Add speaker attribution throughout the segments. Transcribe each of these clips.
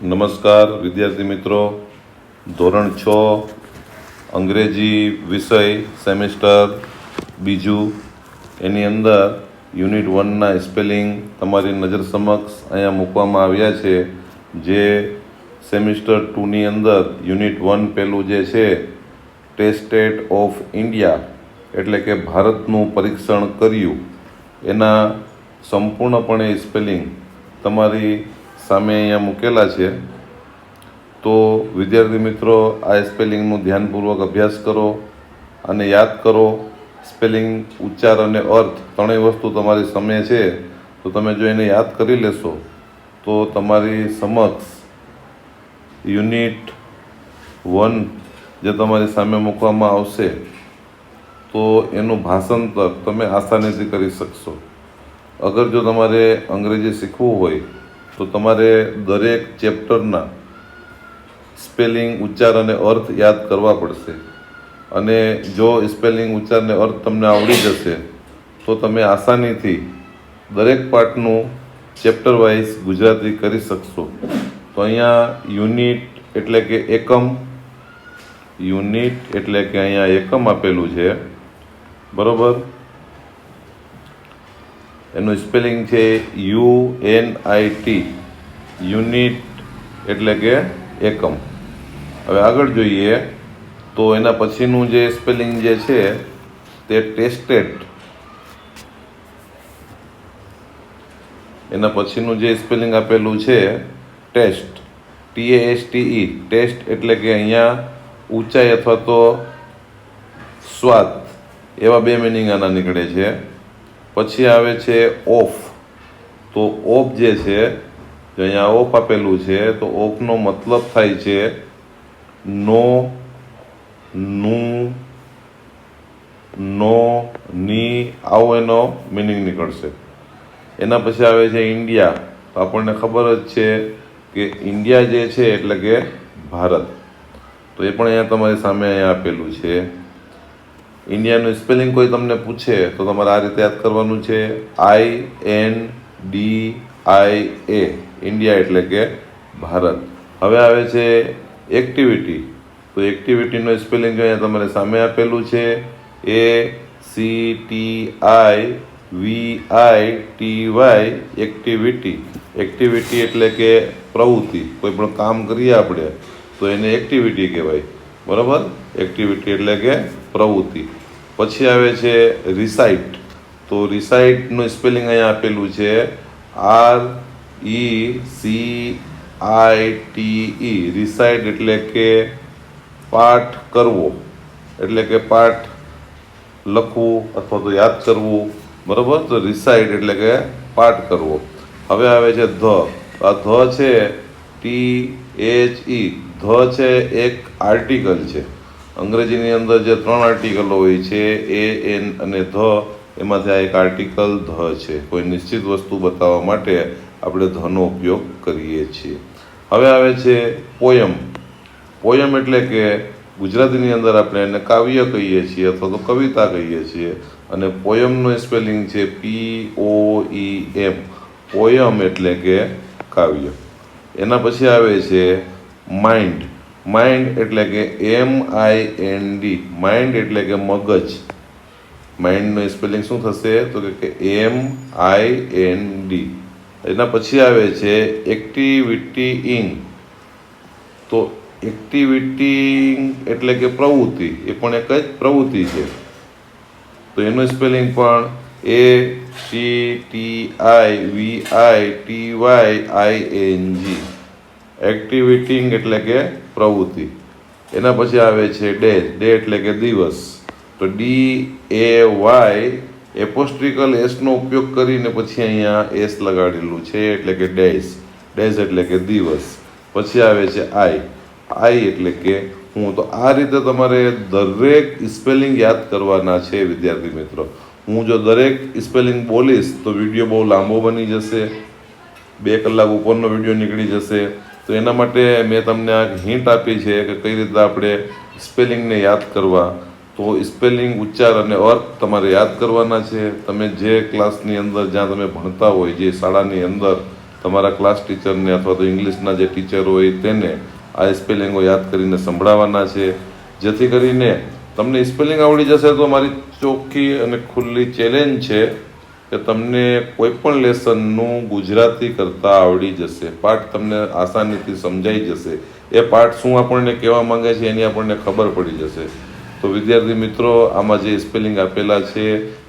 Speaker 1: નમસ્કાર વિદ્યાર્થી મિત્રો, ધોરણ 6 અંગ્રેજી વિષય સેમિસ્ટર બીજું એની અંદર યુનિટ 1ના સ્પેલિંગ તમારી નજર સમક્ષ અહીંયા મૂકવામાં આવ્યા છે. જે સેમિસ્ટર 2ની અંદર યુનિટ 1 પહેલું જે છે ટેસ્ટેડ ઓફ ઇન્ડિયા એટલે કે ભારતનું પરીક્ષણ કર્યું એના સંપૂર્ણપણે સ્પેલિંગ તમારી સામે અહીંયા મૂકેલા છે. તો વિદ્યાર્થી મિત્રો, આ સ્પેલિંગનું ધ્યાનપૂર્વક અભ્યાસ કરો અને યાદ કરો. સ્પેલિંગ, ઉચ્ચાર અને અર્થ ત્રણેય વસ્તુ તમારી સામે છે. તો તમે જો એને યાદ કરી લેશો તો તમારી સમક્ષ યુનિટ 1 જે તમારી સામે મૂકવામાં આવશે તો એનું ભાષાંતર તમે આસાનીથી કરી શકશો. અગર જો તમારે અંગ્રેજી શીખવું હોય તો તમારે દરેક ચેપ્ટરના સ્પેલિંગ, ઉચ્ચાર અને અર્થ યાદ કરવા પડશે. અને જો સ્પેલિંગ, ઉચ્ચાર અને અર્થ તમને આવડી જશે તો તમે આસાનીથી દરેક પાઠનું ચેપ્ટર વાઇઝ ગુજરાતી કરી શકશો. તો અહીંયા યુનિટ એટલે કે એકમ, યુનિટ એટલે કે અહીંયા એકમ આપેલું છે, બરોબર. એનું સ્પેલિંગ છે UNIT, યુનિટ એટલે કે એકમ. હવે આગળ જોઈએ તો એના પછીનું જે સ્પેલિંગ જે છે તે ટેસ્ટેડ. એના પછીનું જે સ્પેલિંગ આપેલું છે ટેસ્ટ, TASTE, ટેસ્ટ એટલે કે અહીંયા ઊંચાઈ અથવા તો સ્વાદ, એવા બે મિનિંગ આના નીકળે છે. પછી આવે છે ઓફ. તો ઓફ જે છે, જો અહીંયા ઓફ આપેલું છે તો ઓફનો મતલબ થાય છે નો, નું, નો, ની, આવો એનો મિનિંગ નીકળશે. એના પછી આવે છે ઇન્ડિયા. તો આપણને ખબર જ છે કે ઇન્ડિયા જે છે એટલે કે ભારત. તો એ પણ અહીંયા તમારી સામે અહીંયા આપેલું છે. ઇન્ડિયાનું સ્પેલિંગ કોઈ તમને પૂછે તો તમારે આ રીતે યાદ કરવાનું છે, INDIA, ઇન્ડિયા એટલે કે ભારત. હવે આવે છે એક્ટિવિટી. તો એક્ટિવિટીનો સ્પેલિંગ અહીંયા તમારે સામે આપેલું છે, ACTIVITY, એક્ટિવિટી. એક્ટિવિટી એટલે કે પ્રવૃત્તિ. કોઈ પણ કામ કરીએ આપણે તો એને એક્ટિવિટી કહેવાય, બરાબર. એક્ટિવિટી એટલે કે પ્રવૃત્તિ. પછી આવે છે રિસાઇટ. તો રિસાઇટનું સ્પેલિંગ અહીંયા આપેલું છે RECITE, રિસાઇટ એટલે કે પાઠ કરવો, એટલે કે પાઠ લખવું અથવા તો યાદ કરવું, બરાબર. તો રિસાઇટ એટલે કે પાઠ કરવો. હવે આવે છે ધ. આ ધ છે THE, ધ છે એક આર્ટિકલ છે. અંગ્રેજીની અંદર જે 3 આર્ટિકલો હોય છે, એ, એન અને ધ, એમાંથી આ એક આર્ટિકલ ધ છે. કોઈ નિશ્ચિત વસ્તુ બતાવવા માટે આપણે ધનો ઉપયોગ કરીએ છીએ. હવે આવે છે પોયમ. પોયમ એટલે કે ગુજરાતીની અંદર આપણે એને કાવ્ય કહીએ છીએ અથવા તો કવિતા કહીએ છીએ. અને પોયમનો સ્પેલિંગ છે POEM, પોયમ એટલે કે કાવ્ય. એના પછી આવે છે માઇન્ડ. માઇન્ડ એટલે કે MIND, માઇન્ડ એટલે કે મગજ. માઇન્ડનો સ્પેલિંગ શું થશે તો કે MIND. એના પછી આવે છે એક્ટિવિટીઇંગ. તો એક્ટિવિટીઇંગ એટલે કે પ્રવૃત્તિ, એ પણ એક જ પ્રવૃત્તિ છે. તો એનું સ્પેલિંગ પણ ACTIVITYING, એક્ટિવિટીંગ એટલે કે પ્રવૃત્તિ. એના પછી આવે છે ડે. ડે એટલે કે દિવસ. તો DAY, એપોસ્ટ્રિકલ એસનો ઉપયોગ કરીને પછી અહીંયા એસ લગાડેલું છે એટલે કે ડેઝ. ડેઝ એટલે કે દિવસ. પછી આવે છે આઈ. આઈ એટલે કે હું. તો આ રીતે તમારે દરેક સ્પેલિંગ યાદ કરવાના છે વિદ્યાર્થી મિત્રો. હું જો દરેક સ્પેલિંગ બોલીશ તો વિડીયો બહુ લાંબો બની જશે, 2 કલાક ઉપરનો વિડીયો નીકળી જશે. તો એના માટે મેં તમને આ હિન્ટ આપી છે કે કઈ રીતે આપણે સ્પેલિંગને યાદ કરવા. તો સ્પેલિંગ, ઉચ્ચાર અને અર્થ તમારે યાદ કરવાના છે. તમે જે ક્લાસની અંદર, જ્યાં તમે ભણતા હોય, જે શાળાની અંદર તમારા ક્લાસ ટીચરને અથવા તો ઇંગ્લિશના જે ટીચર હોય તેને આ સ્પેલિંગો યાદ કરીને સંભળાવવાના છે, જેથી કરીને તમને સ્પેલિંગ આવડી જશે તો મારી ચોખ્ખી અને ખુલ્લી ચેલેન્જ છે કે તમને કોઈ પણ લેસનનું ગુજરાતી કરતાં આવડી જશે. પાઠ તમને આસાનીથી સમજાઈ જશે. એ પાઠ શું આપણને કહેવા માંગે છે એની આપણને ખબર પડી જશે. તો વિદ્યાર્થી મિત્રો, આમાં જે સ્પેલિંગ આપેલા છે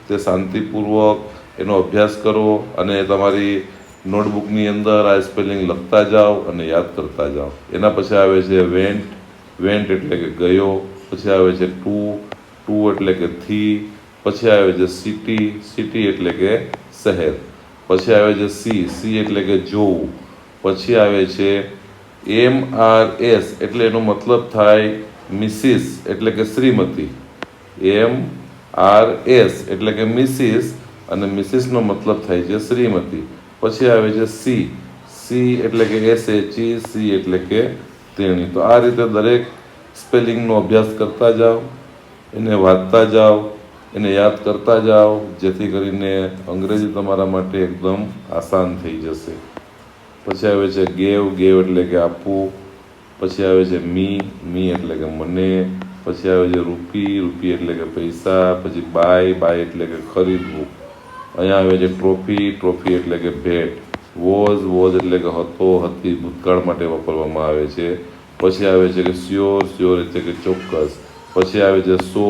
Speaker 1: તે શાંતિપૂર્વક એનો અભ્યાસ કરો અને તમારી નોટબુકની અંદર આ સ્પેલિંગ લખતા જાઓ અને યાદ કરતા જાઓ. એના પછી આવે છે વેન્ટ. વેન્ટ એટલે કે ગયો. પછી આવે છે ટુ એટલે કે થી. પછી આવે છે સિટી. સિટી એટલે કે શહેર. પછી આવે છે સી એટલે કે જોવું. પછી આવે છે MRS એટલે એનો મતલબ થાય મિસિસ એટલે કે શ્રીમતી. MRS એટલે કે મિસિસ અને મિસિસનો મતલબ થાય છે શ્રીમતી. પછી આવે છે સી એટલે કે SHE એટલે કે તેણી. તો આ રીતે દરેક સ્પેલિંગનો અભ્યાસ કરતા જાઓ, એને વાંચતા જાઓ, એને યાદ કરતા જાઓ, જેથી કરીને અંગ્રેજી તમારા માટે એકદમ આસાન થઈ જશે. પછી આવે છે ગેવ એટલે કે આપવું. પછી આવે છે મી એટલે કે મને. પછી આવે છે રૂપી એટલે કે પૈસા. પછી બાય એટલે કે ખરીદવું. અહીંયા આવે છે ટ્રોફી એટલે કે ભેટ. વોઝ એટલે કે હતો, હતી, ભૂતકાળ માટે વાપરવામાં આવે છે. પછી આવે છે કે સ્યોર એટલે કે ચોક્કસ. પછી આવે છે સો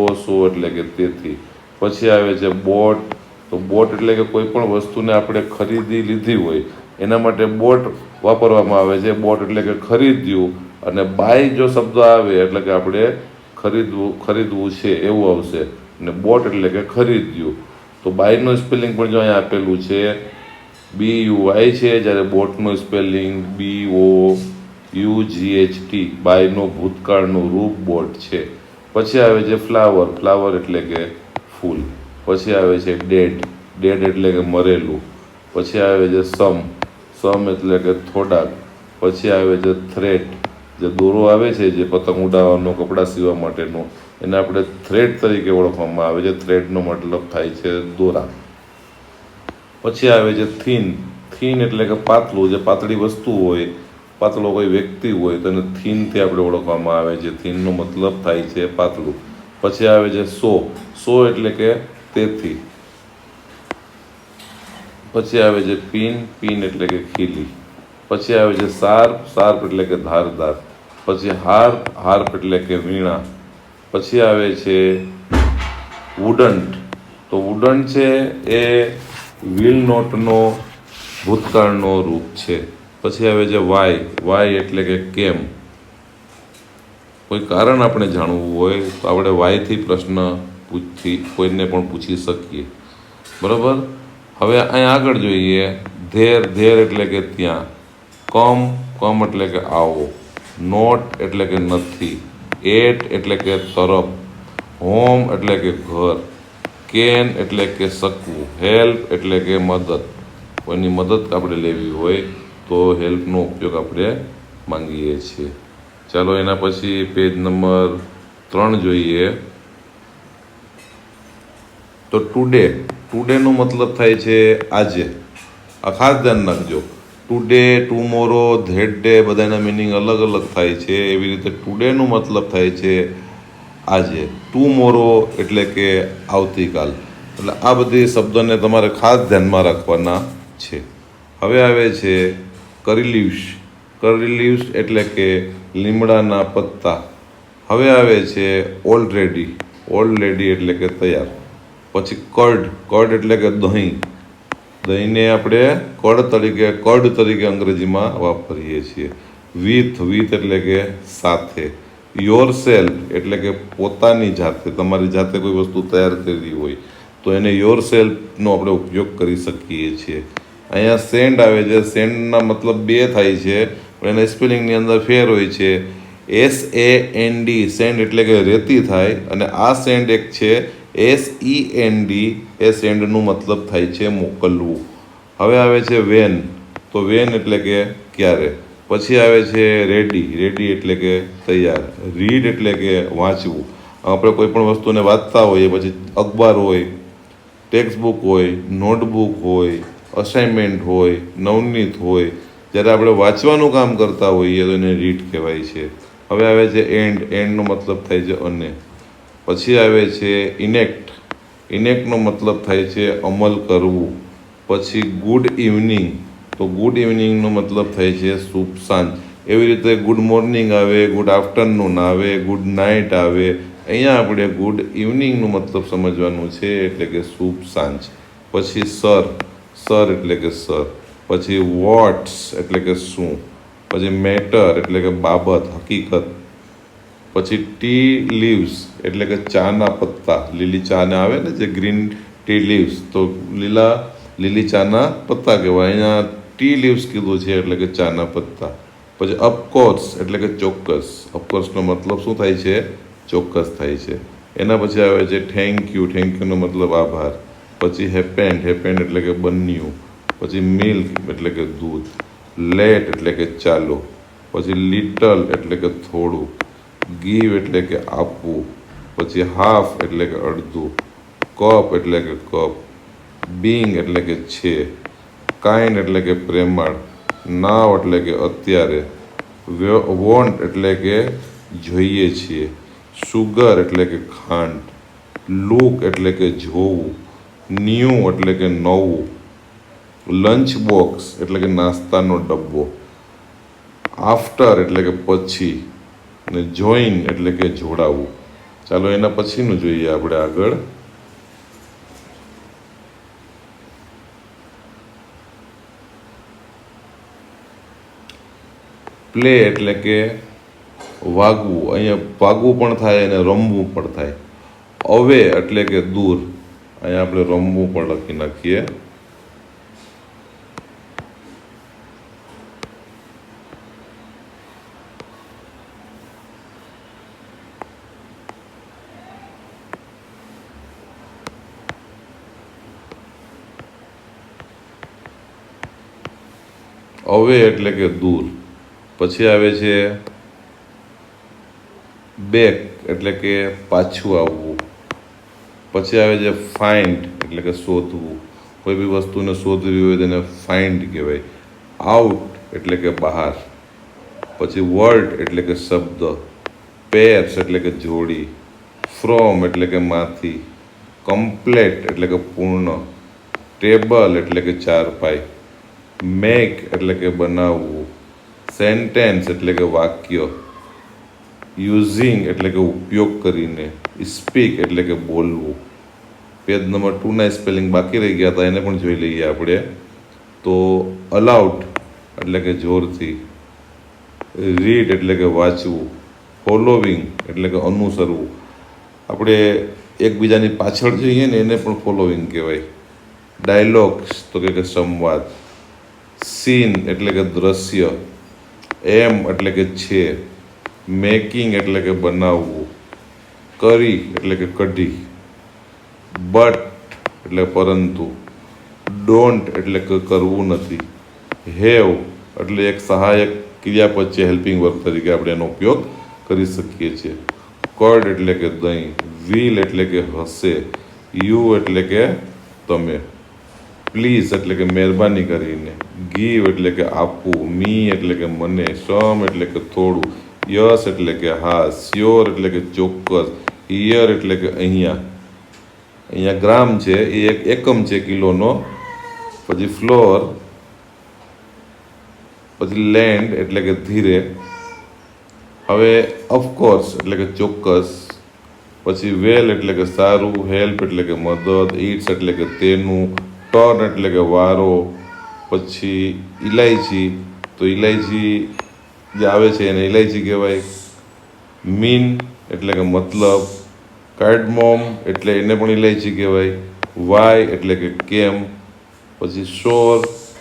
Speaker 1: એટલે કે તેથી. પછી આવે છે બોટ. તો બોટ એટલે કે કોઈ પણ વસ્તુને આપણે ખરીદી લીધી હોય એના માટે બોટ વાપરવામાં આવે છે. બોટ એટલે કે ખરીદ્યું. અને બાય જો શબ્દ આવે એટલે કે આપણે ખરીદવું છે એવું આવશે. અને બોટ એટલે કે ખરીદ્યું. તો બાયનો સ્પેલિંગ પણ જો અહીંયા આપેલું છે BUY છે, જ્યારે બોટનો સ્પેલિંગ BOUGHT. બાયનો ભૂતકાળનું રૂપ બોટ છે. પછી આવે છે ફ્લાવર એટલે કે ફૂલ. પછી આવે છે ડેડ એટલે કે મરેલું. પછી આવે છે સમ એટલે કે થોડાક. પછી આવે છે થ્રેડ. જે દોરો આવે છે જે પતંગ ઉડાવવાનો, કપડાં સીવવા માટેનો, એને આપણે થ્રેડ તરીકે ઓળખવામાં આવે છે. થ્રેડનો મતલબ થાય છે દોરા. પછી આવે છે થીન એટલે કે પાતળું. જે પાતળી વસ્તુ હોય, પાતળો કોઈ વ્યક્તિ હોય તો એને થીનથી આપણે ઓળખવામાં આવે છે. થીનનો મતલબ થાય છે પાતળું. પછી આવે છે સો એટલે કે તેથી. પછી આવે છે પીન એટલે કે ખીલી. પછી આવે છે શાર્પ એટલે કે ધારદાર. પછી હાર્પ એટલે કે વીણા. પછી આવે છે વુડન્ટ. તો વુડન્ટ છે એ વિલ નોટનો ભૂતકાળનો રૂપ છે. પછી આવે છે વાય એટલે કે કેમ. કોઈ કારણ આપણે જાણવું હોય તો આપણે વાયથી પ્રશ્ન કોઈને પણ પૂછી શકીએ. બરાબર. હવે અહીંયા આગળ જોઈએ. ધેર એટલે કે ત્યાં. કમ એટલે કે આવો. નોટ એટલે કે નથી. એટ એટલે કે તરફ. હોમ એટલે કે ઘર. કેન એટલે કે શકવું. હેલ્પ એટલે કે મદદ. કોઈની મદદ આપણે લેવી હોય તો હેલ્પનો ઉપયોગ આપણે માંગીએ છીએ. ચાલો એના પછી પેજ નંબર 3 જોઈએ. તો ટુડેનો મતલબ થાય છે આજે. આ ખાસ ધ્યાન રાખજો. ટુડે, ટુમોરો, ધેટ ડે બધાના મિનિંગ અલગ અલગ થાય છે. એવી રીતે ટુડેનો મતલબ થાય છે આજે. ટુમોરો એટલે કે આવતીકાલ. એટલે આ બધી શબ્દોને તમારે ખાસ ધ્યાનમાં રાખવાના છે. હવે આવે છે કરી લીવ્સ એટલે કે લીમડાના પત્તા. હવે આવે છે ઓલરેડી એટલે કે તૈયાર. પછી કર્ડ એટલે કે દહીં. દહીંને આપણે કર્ડ તરીકે અંગ્રેજીમાં વાપરીએ છીએ. વિથ એટલે કે સાથે. યોરસેલ્ફ એટલે કે પોતાની જાતે. તમારી જાતે કોઈ વસ્તુ તૈયાર કરવી હોય તો એને યોરસેલ્ફનો આપણે ઉપયોગ કરી શકીએ છીએ. અહીંયા સેન્ડ આવે છે. સેન્ડના મતલબ બે થાય છે પણ એના સ્પેલિંગની અંદર ફેર હોય છે. SAND સેન્ડ એટલે કે રેતી થાય. અને આ સેન્ડ એક છે SEND. એ સેન્ડનું મતલબ થાય છે મોકલવું. હવે આવે છે વેન. તો વેન એટલે કે ક્યારે. પછી આવે છે રેડી એટલે કે તૈયાર. રીડ એટલે કે વાંચવું. આપણે કોઈ પણ વસ્તુને વાંચતા હોઈએ, પછી અખબાર હોય, ટેક્સ્ટ બુક હોય, નોટબુક હોય, અસાઇનમેન્ટ હોય, નવનીત હોય, જ્યારે આપણે વાંચવાનું કામ કરતા હોઈએ તો એને રીડ કહેવાય છે. હવે આવે છે એન્ડ. એન્ડનો મતલબ થાય છે અને. પછી આવે છે ઇનેક્ટ. ઇનેક્ટનો મતલબ થાય છે અમલ કરવું. પછી ગુડ ઇવનિંગ. તો ગુડ ઇવનિંગનો મતલબ થાય છે શુભ સાંજ. એવી રીતે ગુડ મોર્નિંગ આવે, ગુડ આફ્ટરનૂન આવે, ગુડ નાઇટ આવે. અહીંયા આપણે ગુડ ઇવનિંગનો મતલબ સમજવાનું છે, એટલે કે શુભ સાંજ. પછી સર. સર એટલે કે સર. પછી વોટ્સ એટલે કે શું. પછી મેટર એટલે કે બાબત, હકીકત. પછી ટી લીવ્સ એટલે કે ચાના પત્તા. લીલી ચાને આવે ને જે ગ્રીન ટી લીવ્સ, તો લીલી ચાના પત્તા કહેવાય. અહીંયા ટી લીવ્સ કીધું છે એટલે કે ચાના પત્તા. પછી અફકોર્સ એટલે કે ચોક્કસ. અફકોર્સનો મતલબ શું થાય છે? ચોક્કસ થાય છે. એના પછી આવે છે થેન્ક યુ. થેન્ક યુનો મતલબ આભાર. પછી હેપેન્ડ. હેપેન્ડ એટલે કે બન્યું. પછી મિલ્ક એટલે કે દૂધ. લેટ એટલે કે ચાલો. પછી લિટલ એટલે કે થોડું. ગીવ એટલે કે આપવું. પછી હાફ એટલે કે અડધું. કપ એટલે કે કપ. બિંગ એટલે કે છે. કાઇન્ડ એટલે કે પ્રેમાળ. નાવ એટલે કે અત્યારે. વોન્ટ એટલે કે જોઈએ છીએ. સુગર એટલે કે ખાંડ. લુક એટલે કે જોવું. ન્યૂ એટલે કે નવું. લંચ બોક્સ એટલે કે નાસ્તાનો ડબ્બો. આફ્ટર એટલે કે પછી. અને જોઈન એટલે કે જોડાવું. ચાલો એના પછીનું જોઈએ આપણે આગળ. પ્લે એટલે કે વાગવું. અહીંયા વાગવું પણ થાય અને રમવું પણ થાય. અવે એટલે કે દૂર. અહીંયા આપણે રમવું પણ લખી નાખીએ. અવે એટલે કે દૂર. પછી આવે છે બેક એટલે કે પાછું આવવું. પછી આવે છે ફાઇન્ડ એટલે કે શોધવું. કોઈ બી વસ્તુને શોધવી હોય તેને ફાઇન્ડ કહેવાય. આઉટ એટલે કે બહાર. પછી વર્ડ એટલે કે શબ્દ. પેર્સ એટલે કે જોડી. ફ્રોમ એટલે કે માંથી. કમ્પ્લેટ એટલે કે પૂર્ણ. ટેબલ એટલે કે ચારપાઈ. મેક એટલે કે બનાવવું. સેન્ટેન્સ એટલે કે વાક્ય. યુઝિંગ એટલે કે ઉપયોગ કરીને. સ્પીક એટલે કે બોલવું. પેજ નંબર 2ના સ્પેલિંગ બાકી રહી ગયા હતા, એને પણ જોઈ લઈએ આપણે. તો અલાઉડ એટલે કે જોરથી. રીડ એટલે કે વાંચવું. ફોલોવિંગ એટલે કે અનુસરવું. આપણે એકબીજાની પાછળ જઈએ ને એને પણ ફોલોવિંગ કહેવાય. ડાયલોગ્સ તો કે સંવાદ. સીન એટલે કે દ્રશ્ય. એમ એટલે કે છે. મેકિંગ એટલે કે બનાવવું. કરી એટલે કે કઢી. બટ એટલે પરંતુ. ડોન્ટ એટલે કે કરવું નથી. હેવ એટલે એક સહાયક ક્રિયાપદ છે, હેલ્પિંગ વર્બ તરીકે આપણે એનો ઉપયોગ કરી શકીએ છીએ. કર્ડ એટલે કે દહીં. વિલ એટલે કે હશે. યુ એટલે કે તમે. પ્લીઝ એટલે કે મહેરબાની કરીને. ગીવ એટલે કે આપવું. મી એટલે કે મને. સમ એટલે કે થોડું. યસ એટલે કે હા. સ્યોર એટલે કે ચોક્કસ. હિયર એટલે કે અહીંયા. અહીંયા ગ્રામ છે એ એક એકમ છે કિલોનો. પછી ફ્લોર. પછી લેન્ડ એટલે કે ધીરે. હવે ઓફકોર્સ એટલે કે ચોક્કસ. પછી વેલ એટલે કે સારું. હેલ્પ એટલે કે મદદ. ઇટ્સ એટલે કે તેનું. ટર્ન એટલે કે વારો. પછી ઇલાયચી. તો ઇલાયચી જે આવે છે એને ઇલાયચી કહેવાય. મીન એટલે કે મતલબ. કાર્ડમોમ એટલે એને પણ ઇલાયચી કહેવાય. વાય એટલે કે કેમ. પછી શોર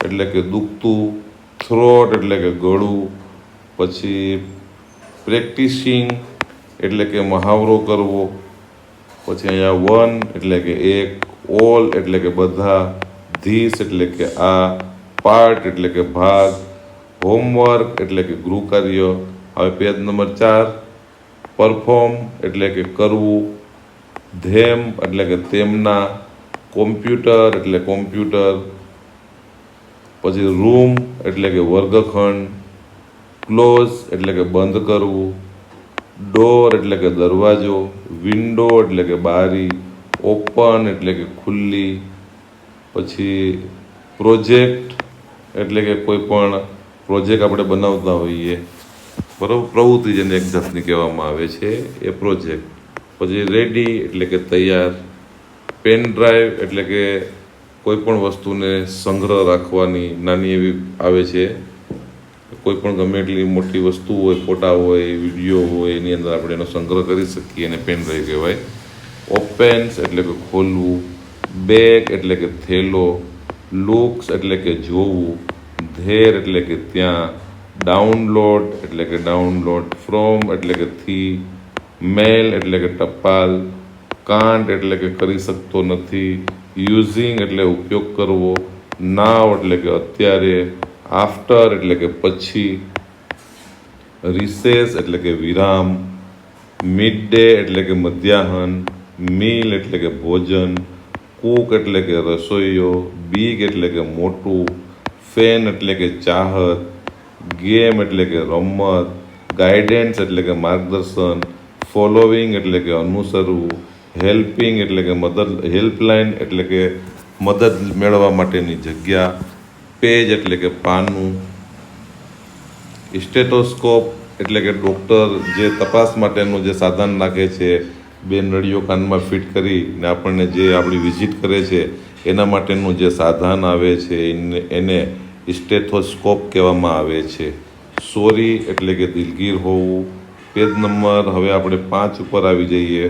Speaker 1: એટલે કે દુખતું. થ્રોટ એટલે કે ગળું. પછી પ્રેક્ટિસિંગ એટલે કે મહાવરો કરવો. પછી અહીંયા વન એટલે કે એક. ઓલ એટલે કે બધા. ધીસ એટલે કે આ. પાર્ટ એટલે કે ભાગ. હોમવર્ક એટલે કે ગૃહ કાર્ય. હવે પેજ નંબર 4. પરફોર્મ એટલે કે કરવું. ધેમ એટલે કે તેમના. કોમ્પ્યુટર એટલે કોમ્પ્યુટર. પછી રૂમ એટલે કે વર્ગખંડ, ક્લોઝ એટલે કે બંધ કરવું, ડોર એટલે કે દરવાજો, વિન્ડો એટલે કે બારી, ઓપન એટલે કે ખુલ્લી, પછી પ્રોજેક્ટ એટલે કે કોઈ પણ પ્રોજેક્ટ આપણે બનાવતા હોઈએ, બરાબર, પ્રવૃત્તિ જેને એક જાતની કહેવામાં આવે છે એ પ્રોજેક્ટ. પછી રેડી એટલે કે તૈયાર, પેન ડ્રાઈવ એટલે કે કોઈ પણ વસ્તુને સંગ્રહ રાખવાની નાની એવી આવે છે, કોઈ પણ ગમે એટલી મોટી વસ્તુ હોય, ફોટા હોય, વિડીયો હોય, એની અંદર આપણે એનો સંગ્રહ કરી શકીએ અને પેન ડ્રાઈવ કહેવાય. ઓપેન્સ એટલે કે ખોલવું, બેગ એટલે કે થેલો, લુક્સ એટલે કે જોવું, ધેર એટલે કે ત્યાં, ડાઉનલોડ એટલે કે ડાઉનલોડ, ફ્રોમ એટલે કે થી, મેલ એટલે કે ટપાલ, કાન્ટ એટલે કે કરી શકતો નથી, યુઝિંગ એટલે ઉપયોગ કરવો, નાવ એટલે કે અત્યારે, આફ્ટર એટલે કે પછી, રિસેસ એટલે કે વિરામ, મિડ ડે એટલે કે મધ્યાહન, મીલ એટલે કે ભોજન, કૂક એટલે કે રસોઈયો, બિગ એટલે કે મોટું, ફેન એટલે કે ચાહત, ગેમ એટલે કે રમત, ગાઈડન્સ એટલે કે માર્ગદર્શન, ફોલોવિંગ એટલે કે અનુસરવું, હેલ્પિંગ એટલે કે મદદ, હેલ્પલાઇન એટલે કે મદદ મેળવવા માટેની જગ્યા, પેજ એટલે કે પાનું, સ્ટેટોસ્કોપ એટલે કે ડૉક્ટર જે તપાસ માટેનું જે સાધન નાખે છે, બે નળીઓ કાનમાં ફિટ કરીને આપણને જે આપણી વિઝિટ કરે છે એના માટેનું જે સાધન આવે છે એને સ્ટેથોસ્કોપ કહેવામાં આવે છે. સોરી એટલે કે દિલગીર હોવું. પેજ નંબર હવે આપણે 5 ઉપર આવી જઈએ.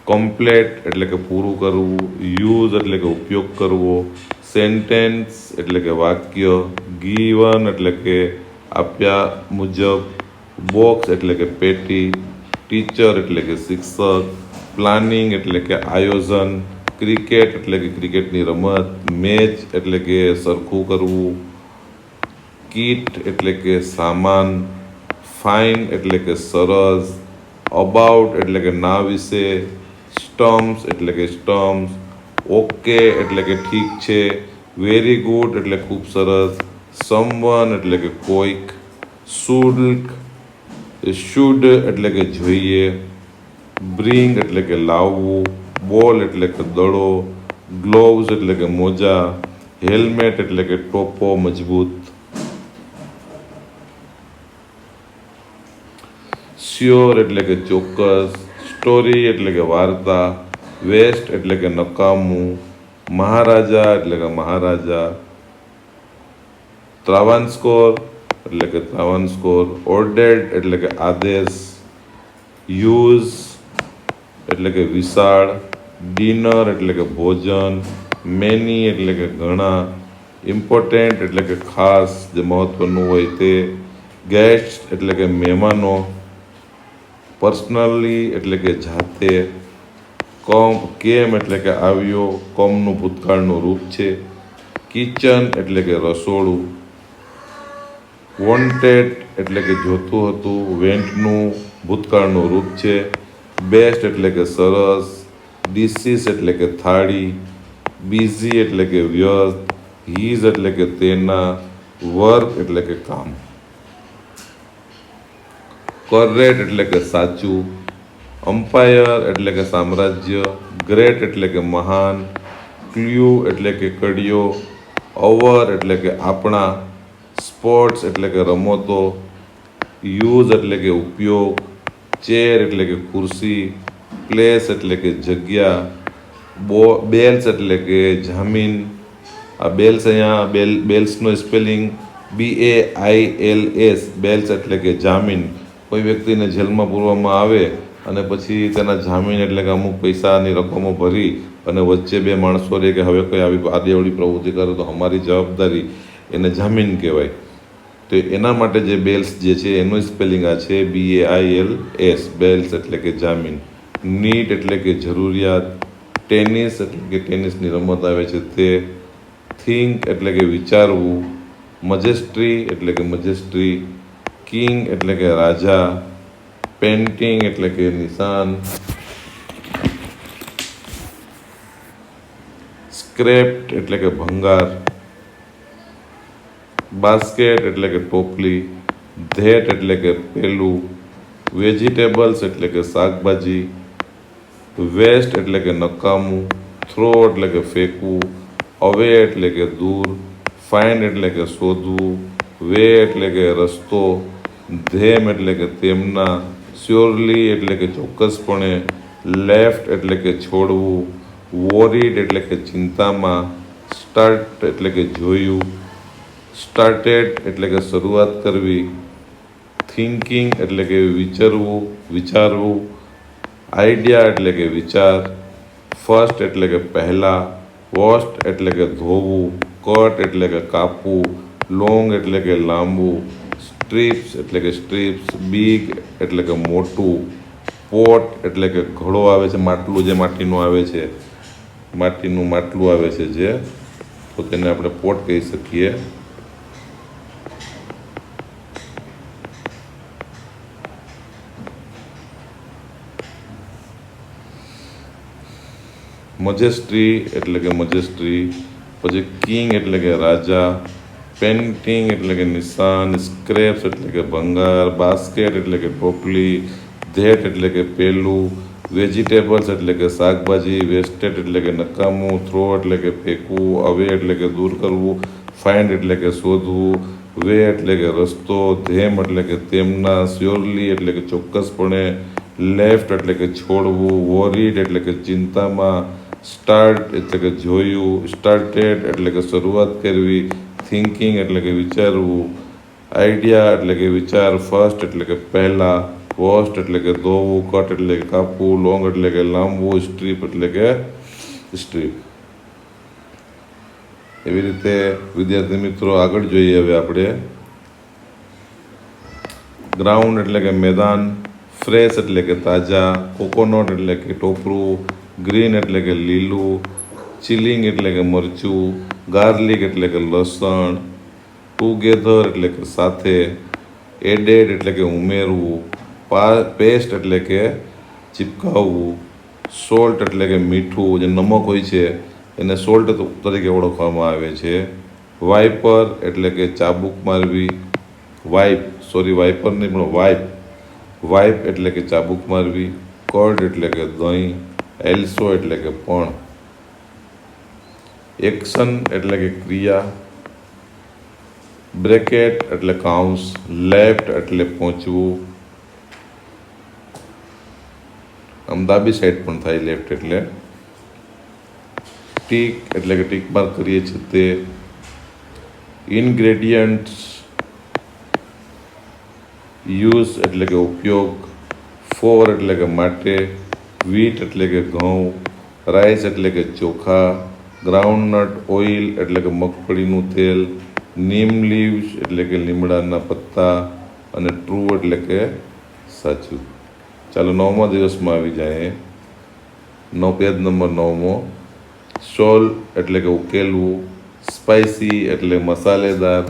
Speaker 1: કમ્પ્લેટ એટલે કે પૂરું કરવું, યુઝ એટલે કે ઉપયોગ કરવો, સેન્ટેન્સ એટલે કે વાક્ય, ગીવન એટલે કે આપ્યા મુજબ, બોક્સ એટલે કે પેટી, ટીચર એટલે કે શિક્ષક, પ્લાનિંગ એટલે કે આયોજન, ક્રિકેટ એટલે કે ક્રિકેટની રમત, મેચ એટલે કે સરખું કરવું, કીટ એટલે કે સામાન, ફાઇન એટલે કે સરસ, અબાઉટ એટલે કે ના વિશે, સ્ટમ્પ્સ એટલે કે સ્ટમ્પ્સ, ઓકે એટલે કે ઠીક છે, વેરી ગુડ એટલે ખૂબ સરસ, સમવન એટલે કે કોઈક, શુડ એટલે કે જોઈએ, બ્રિંગ એટલે કે લાવવું, બોલ એટલે કે દડો, ગ્લોવ્સ એટલે કે મોજા, હેલ્મેટ એટલે કે ટોપો મજબૂત, શ્યોર એટલે કે ચોક્કસ, સ્ટોરી એટલે કે વાર્તા, વેસ્ટ એટલે કે નકામું, મહારાજા એટલે કે મહારાજા, ત્રાવાન્સ્કોર એટલે કે ત્રાવાન્સ્કોર, ઓર્ડર્ડ એટલે કે આદેશ, યુઝ એટલે કે વિશાળ, ડિનર એટલે કે ભોજન, મેની એટલે કે ઘણા, ઇમ્પોર્ટન્ટ એટલે કે ખાસ જે મહત્વનું હોય તે, ગેસ્ટ એટલે કે મહેમાનો, પર્સનલી એટલે કે જાતે, કેમ એટલે કે આવ્યો, કમનું ભૂતકાળનું રૂપ છે, કિચન એટલે કે રસોડું, વોન્ટેડ એટલે કે જોતું હતું, વેન્ટનું ભૂતકાળનું રૂપ છે, બેસ્ટ એટલે કે સરસ, ડિશિસ એટલે કે થાળી, બિઝી એટલે કે વ્યસ્ત, હીઝ એટલે કે તેના, વર્ક એટલે કે કામ, કરેક્ટ એટલે કે સાચું, અમ્પાયર એટલે કે સામ્રાજ્ય, ગ્રેટ એટલે કે મહાન, ક્લ્યુ એટલે કે કડીઓ, અવર એટલે કે આપણા, સ્પોર્ટ્સ એટલે કે રમતો, યુઝ એટલે કે ઉપયોગ, ચેર એટલે કે ખુરશી, પ્લેસ એટલે કે જગ્યા, બેલ્સ એટલે કે જામીન. આ બેલ્સ અહીંયા બેલ્સનો સ્પેલિંગ BAILS, બેલ્સ એટલે કે જામીન. કોઈ વ્યક્તિને જેલમાં પૂરવામાં આવે અને પછી તેના જામીન એટલે કે અમુક પૈસાની રકમો ભરી અને વચ્ચે બે માણસો રહે કે હવે કોઈ આવી આદેવડી પ્રવૃત્તિ કરે તો અમારી જવાબદારી, એને જામીન કહેવાય. તો એના માટે જે બેલ્સ જે છે એનું સ્પેલિંગ આ છે BAILS, બેલ્સ એટલે કે જામીન. નીડ એટલે કે જરૂરિયાત, ટેનિસ એટલે કે ટેનિસની રમત આવે છે તે, થિંક એટલે કે વિચારવું, મજેસ્ટ્રી એટલે કે મજેસ્ટ્રી, કિંગ એટલે કે રાજા, પેન્ટિંગ એટલે કે નિશાન, સ્ક્રેપ્ટ એટલે કે ભંગાર, બાસ્કેટ એટલે કે ટોપલી, ધેટ એટલે કે પેલું, વેજીટેબલ્સ એટલે કે શાકભાજી, વેસ્ટ એટલે કે નકામું, થ્રો એટલે કે ફેંકવું, અવે એટલે કે દૂર, ફાઇન્ડ એટલે કે શોધવું, વે એટલે કે રસ્તો, ધેમ એટલે કે તેમના, શ્યોરલી એટલે કે ચોક્કસપણે, લેફ્ટ એટલે કે છોડવું, વોરીડ એટલે કે ચિંતામાં, સ્ટાર્ટ એટલે કે જોયું, સ્ટાર્ટેડ એટલે કે શરૂઆત કરવી, થિંકિંગ એટલે કે વિચારવું, આઈડિયા એટલે કે વિચાર, ફર્સ્ટ એટલે કે પહેલાં, વોસ્ટ એટલે કે ધોવું, કટ એટલે કે કાપવું, લોંગ એટલે કે લાંબુ, સ્ટ્રીપ્સ એટલે કે સ્ટ્રીપ્સ, બિગ એટલે કે મોટું, પોટ એટલે કે ઘડો આવે છે, માટલું જે માટીનું આવે છે, માટીનું માટલું આવે છે જે, તો તેને આપણે પોટ કહી શકીએ. મજેસ્ટ્રી એટલે કે મજેસ્ટ્રી, પછી કિંગ એટલે કે રાજા, પેન્ટિંગ એટલે કે નિશાન, સ્ક્રેપ્સ એટલે કે ભંગાર, બાસ્કેટ એટલે કે ટોપલી, ધેટ એટલે કે પેલું, વેજીટેબલ્સ એટલે કે શાકભાજી, વેસ્ટેડ એટલે કે નકામું, થ્રો એટલે કે ફેંકવું, અવે એટલે કે દૂર કરવું, ફાઇન્ડ એટલે કે શોધવું, વે એટલે કે રસ્તો, ધેમ એટલે કે તેમના, શ્યોરલી એટલે કે ચોક્કસપણે, લેફ્ટ એટલે કે છોડવું, વોરીડ એટલે કે ચિંતામાં, સ્ટાર્ટ એટલે કે જોયું, સ્ટાર્ટેડ એટલે કે શરૂઆત કરવી, થિંકિંગ એટલે કે વિચારવું, આઈડિયા એટલે કે વિચાર, ફર્સ્ટ એટલે કે પહેલાં, વોસ્ટ એટલે કે ધોવું, કટ એટલે કે કાપવું, લોંગ એટલે કે લાંબુ, સ્ટ્રીપ એટલે કે સ્ટ્રીપ. એવી રીતે વિદ્યાર્થી મિત્રો આગળ જોઈએ હવે આપણે. ગ્રાઉન્ડ એટલે કે મેદાન, ફ્રેશ એટલે કે તાજા, કોકોનટ એટલે કે ટોપરું, ગ્રીન એટલે કે લીલું, ચિલિંગ એટલે કે મરચું, ગાર્લિક એટલે કે લસણ, ટુગેધર એટલે કે સાથે, એડેડ એટલે કે ઉમેરવું, પેસ્ટ એટલે કે ચિપકાવવું, સોલ્ટ એટલે કે મીઠું, જે નમક હોય છે એને સોલ્ટ તરીકે ઓળખવામાં આવે છે, વાઇપર એટલે કે ચાબુક મારવી, વાઇપર નહીં પણ વાઇપ એટલે કે ચાબુક મારવી, કર્ડ એટલે કે દહીં, એલ્સો એટલે કે પણ, એક્શન એટલે કે ક્રિયા, બ્રેકેટ એટલે કાઉન્સ, લેફ્ટ એટલે પહોંચવું, આમ ડાબી સાઈડ પણ થાય લેફ્ટ એટલે, ટીક એટલે કે ટીક માર્ક કરીએ છીએ તે, ઇન્ગ્રેડિયન્ટ્સ, યુઝ એટલે કે ઉપયોગ, ફોર એટલે કે માટે, વ્હીટ એટલે કે ઘઉં, રાઈસ એટલે કે ચોખા, ગ્રાઉન્ડનટ ઓઇલ એટલે કે મગફળીનું તેલ, નીમ લીવ્સ એટલે કે લીમડાના પત્તા, અને ટ્રુ એટલે કે સાચું. ચાલો 9મા દિવસમાં આવી જાય. Page number 9મો. સોલ્વ એટલે કે ઉકેલવું, સ્પાઇસી એટલે મસાલેદાર,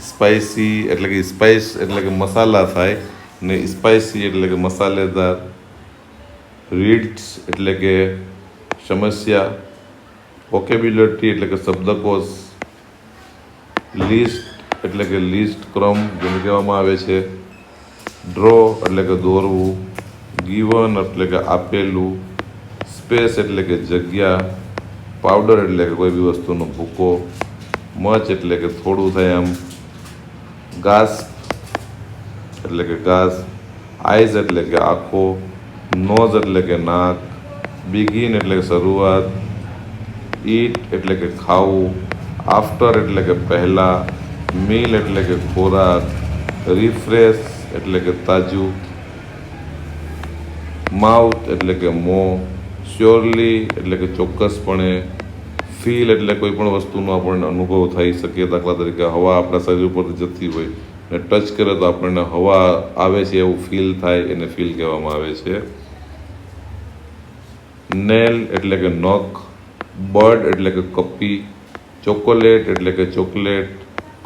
Speaker 1: સ્પાઇસી એટલે કે સ્પાઇસ એટલે કે મસાલા થાય ને સ્પાઇસી એટલે કે મસાલેદાર, રીડ્સ એટલે કે સમસ્યા, વોકેબ્યુલરી એટલે કે શબ્દકોશ, લિસ્ટ એટલે કે લિસ્ટ ક્રમ જેને કહેવામાં આવે છે, ડ્રો એટલે કે દોરવું, ગિવન એટલે કે આપેલું, સ્પેસ એટલે કે જગ્યા, પાવડર એટલે કે કોઈ બી વસ્તુનો ભૂકો, મચ એટલે કે થોડું થાય આમ, ગાસ એટલે કે ઘાસ, આઈઝ એટલે કે આંખો, નોઝ એટલે કે નાક, બિગિન એટલે કે શરૂઆત, ઈટ એટલે કે ખાવું, આફ્ટર એટલે કે પહેલાં, મીલ એટલે કે ખોરાક, રિફ્રેશ એટલે કે તાજું, માઉથ એટલે કે મોં, શ્યોરલી એટલે કે ચોક્કસપણે, ફીલ એટલે કોઈ પણ વસ્તુનો આપણને અનુભવ થઈ શકે. દાખલા તરીકે હવા આપણા શરીર ઉપરથી જતી હોય ને ટચ કરે તો આપણને હવા આવે છે એવું ફીલ થાય, એને ફીલ કહેવામાં આવે છે. નેલ એટલે કે નખ, બર્ડ એટલે કે કપી, ચોકોલેટ એટલે કે ચોકલેટ,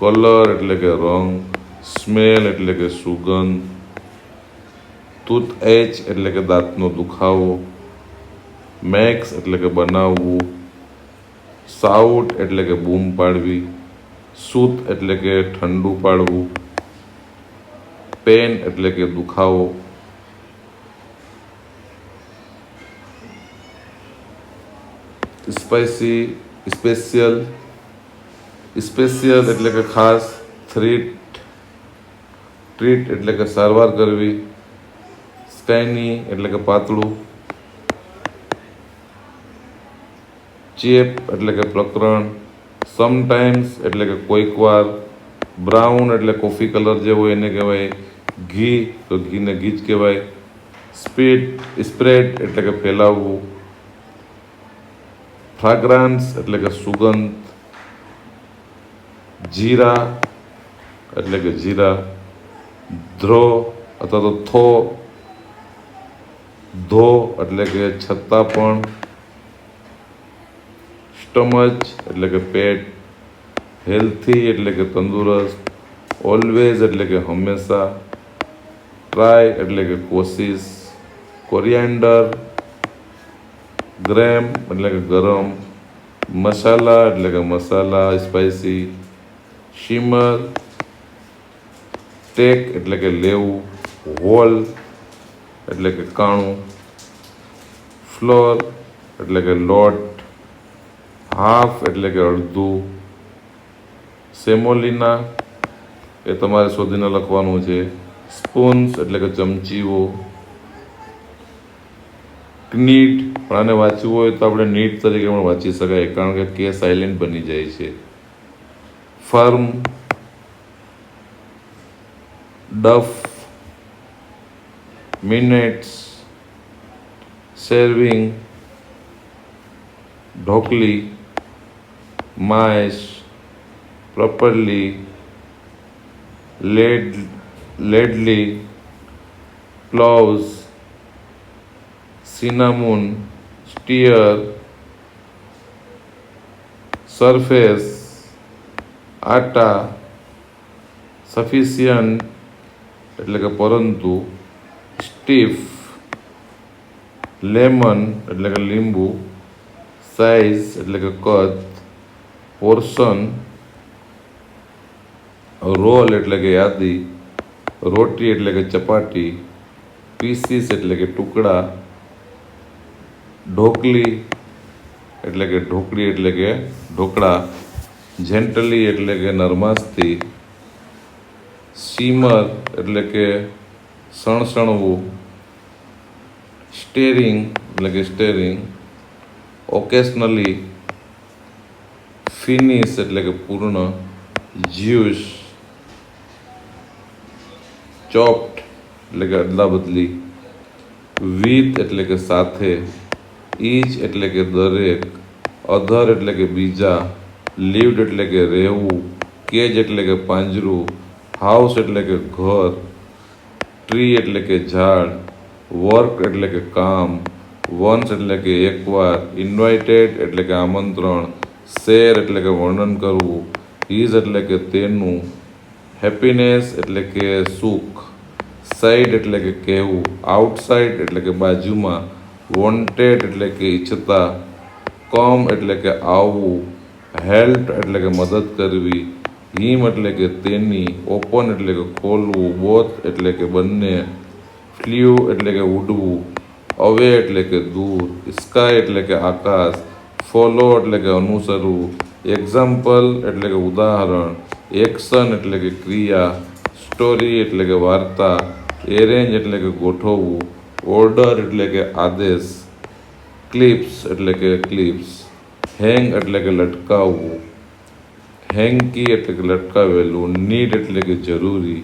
Speaker 1: કલર એટલે કે રંગ, સ્મેલ એટલે કે સુગંધ, ટૂથ એચ એટલે કે દાંતનો દુખાવો, મેક્સ એટલે કે બનાવવું, સાઉટ એટલે કે બૂમ પાડવી, સૂત એટલે કે ઠંડુ પાડવું, પેન એટલે કે દુખાવો, સ્પેશિયલ એટલે કે ખાસ, ટ્રીટ એટલે કે સારવાર કરવી, સ્કાઇની એટલે કે પાતળું, ચેપ એટલે કે પ્રકરણ, સમટાઈમ્સ એટલે કે કોઈક વાર, બ્રાઉન એટલે કોફી કલર જેવો એને કહેવાય, ઘી તો ઘીને ઘી જ કહેવાય, સ્પ્રેડ એટલે કે ફેલાવવું, ફ્રાગ્રાન્સ એટલે કે સુગંધ, જીરા એટલે કે જીરા, ધ્રો અથવા તો ધો એટલે કે છતાં પણ, સ્ટમચ એટલે કે પેટ, હેલ્થી એટલે કે તંદુરસ્ત, ઓલવેઝ એટલે કે હંમેશા, ટ્રાય એટલે કે કોશિશ, કોરિએન્ડર, ગ્રેમ એટલે કે ગરમ, મસાલા એટલે કે મસાલા સ્પાઇસી, શિમર, ટેક એટલે કે લેવું, હોલ એટલે કે કાણું, ફ્લોર એટલે કે લોટ, હાફ એટલે કે અડધું, સેમોલિના એ તમારે શોધીને લખવાનું છે, સ્પૂન્સ એટલે કે ચમચીઓ, નીટ પણ આને વાંચવું હોય તો આપણે નીટ તરીકે પણ વાંચી શકાય કારણ કે કે સાયલેન્ટ બની જાય છે, ફર્મ, ડફ, minutes, serving, dhokli, mash, properly, લેડલી, પ્લોવ્સ, cinnamon, stir, surface, atta, sufficient એટલે કે પરંતુ, સ્ટીફ, લેમન એટલે કે લીંબુ, સાઇઝ એટલે કે કદ, પોર્શન, રોલ એટલે કે યાદી, રોટી એટલે કે ચપાટી, પીસીસ એટલે કે ટુકડા, ઢોકલી એટલે કે ઢોકળી એટલે કે ઢોકળા, જેન્ટલી એટલે કે નરમાસથી, સીમર એટલે કે સણસણવું, સ્ટેરિંગ એટલે કે સ્ટેરિંગ, ઓકેશનલી, ફિનિશ એટલે કે પૂર્ણ, જ્યુસ, ચોપ્ડ એટલે કે અદલા બદલી, વિથ એટલે કે સાથે, ઈચ એટલે કે દરેક, અધર એટલે કે બીજા, લીવ્ડ એટલે કે રહેવું, કેજ એટલે કે પાંજરું, હાઉસ એટલે કે ઘર, ટ્રી એટલે કે ઝાડ, વર્ક એટલે કે કામ, વન્સ એટલે કે એકવાર, ઇન્વાઇટેડ એટલે કે આમંત્રણ, શેર એટલે કે વર્ણન કરવું, હિઝ એટલે કે તેનું, હેપીનેસ એટલે કે સુખ, સાઈડ એટલે કે કહેવું, આઉટસાઇડ એટલે કે બાજુમાં, વોન્ટેડ એટલે કે ઈચ્છતા, કમ એટલે કે આવવું, હેલ્પ એટલે કે મદદ કરવી, હિમ એટલે કે તેની, ઓપન એટલે કે ખોલવું, બોથ એટલે કે બંને, ફ્લ્યુ એટલે કે ઉડવું, અવે એટલે કે દૂર, સ્કાય એટલે કે આકાશ, ફોલો એટલે કે અનુસરવું, એક્ઝામ્પલ એટલે કે ઉદાહરણ, એક્શન એટલે કે ક્રિયા, સ્ટોરી એટલે કે વાર્તા, એરેન્જ એટલે કે ગોઠવવું, ઓર્ડર એટલે કે આદેશ, ક્લિપ્સ એટલે કે ક્લિપ્સ, હેંગ એટલે કે લટકાવવું, હેંકી એટલે કે લટકાવેલું, નીડ એટલે કે જરૂરી,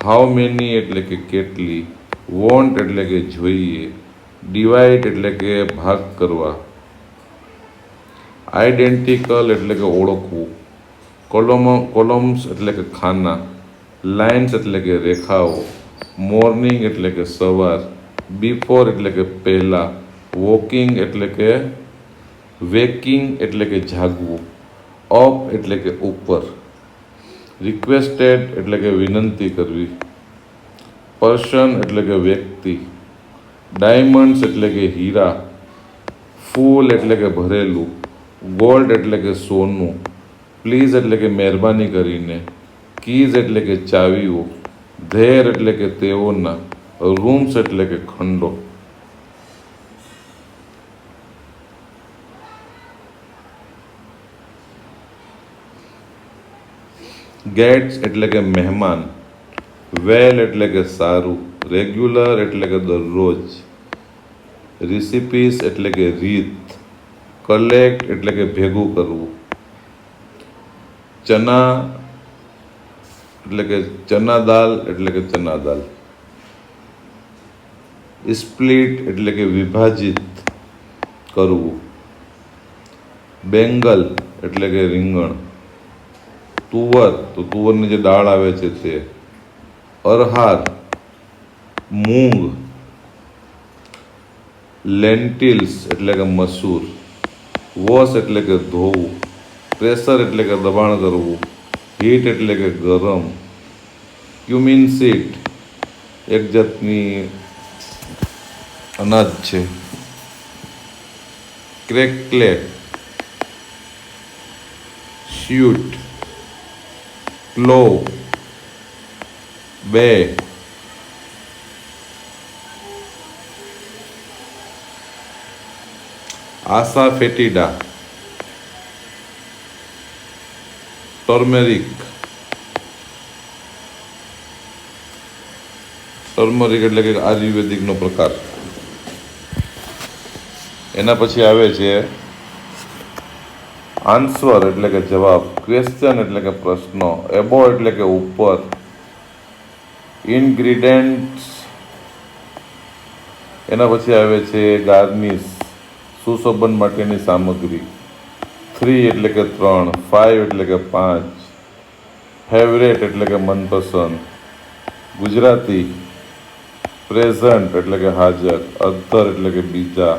Speaker 1: હાઉ મેની એટલે કે કેટલી, વોન્ટ એટલે કે જોઈએ, ડિવાઈડ એટલે કે ભાગ કરવા, આઈડેન્ટિકલ એટલે કે ઓળખવું, કોલમ્સ એટલે કે ખાના, લાઇન્સ એટલે કે રેખાઓ, મોર્નિંગ એટલે કે સવાર, બિફોર એટલે કે પહેલા, વોકિંગ એટલે કે વેકિંગ એટલે કે જાગવું, અપ એટલે કે ઉપર, રિક્વેસ્ટેડ એટલે કે વિનંતી કરવી, પર્સન એટલે કે વ્યક્તિ, ડાયમંડ્સ એટલે કે હીરા, ફૂલ એટલે કે ભરેલું, ગોલ્ડ એટલે કે સોનું, પ્લીઝ એટલે કે મહેરબાની કરીને, કીઝ એટલે કે ચાવીઓ, ધેર એટલે કે તેઓના, રૂમ્સ એટલે કે ખંડો. ગેટ્સ એટલે કે મહેમાન, વેલ એટલે કે સારું, રેગ્યુલર એટલે કે દરરોજ, રિસિપીસ એટલે કે રીત, કલેક્ટ એટલે કે ભેગું કરવું, ચના એટલે કે ચના દાલ એટલે કે ચના દાલ, સ્પ્લિટ એટલે કે વિભાજિત કરવું, બેંગલ એટલે કે રીંગણ, તુવર તો તુવરની જે દાળ આવે છે તે, અરહાર મૂંગ, લેન્ટિલ્સ એટલે કે મસૂર, વોશ એટલે કે ધોવું, પ્રેશર એટલે કે દબાણ કરવું, હીટ એટલે કે ગરમ, ક્યુમિન સીડ એક જાતની અનાજ છે, ક્રેકલેટ, શ્યુટ, ક્લોવ, બે, આસા ફેટીડા, ટર્મેરિક એટલે કે આયુર્વેદિકનો પ્રકાર. એના પછી આવે છે આન્સર એટલે કે જવાબ, ક્વેશ્ચન એટલે કે પ્રશ્નો, એબો એટલે કે ઉપર, ઇન્ગ્રીડિયન્ટ્સ. એના પછી આવે છે ગાર્નિશ, સુશોભન માટેની સામગ્રી, 3 એટલે કે 3, 5 એટલે કે 5, ફેવરેટ એટલે કે મનપસંદ, ગુજરાતી, પ્રેઝન્ટ એટલે કે હાજર, અધર એટલે કે બીજા,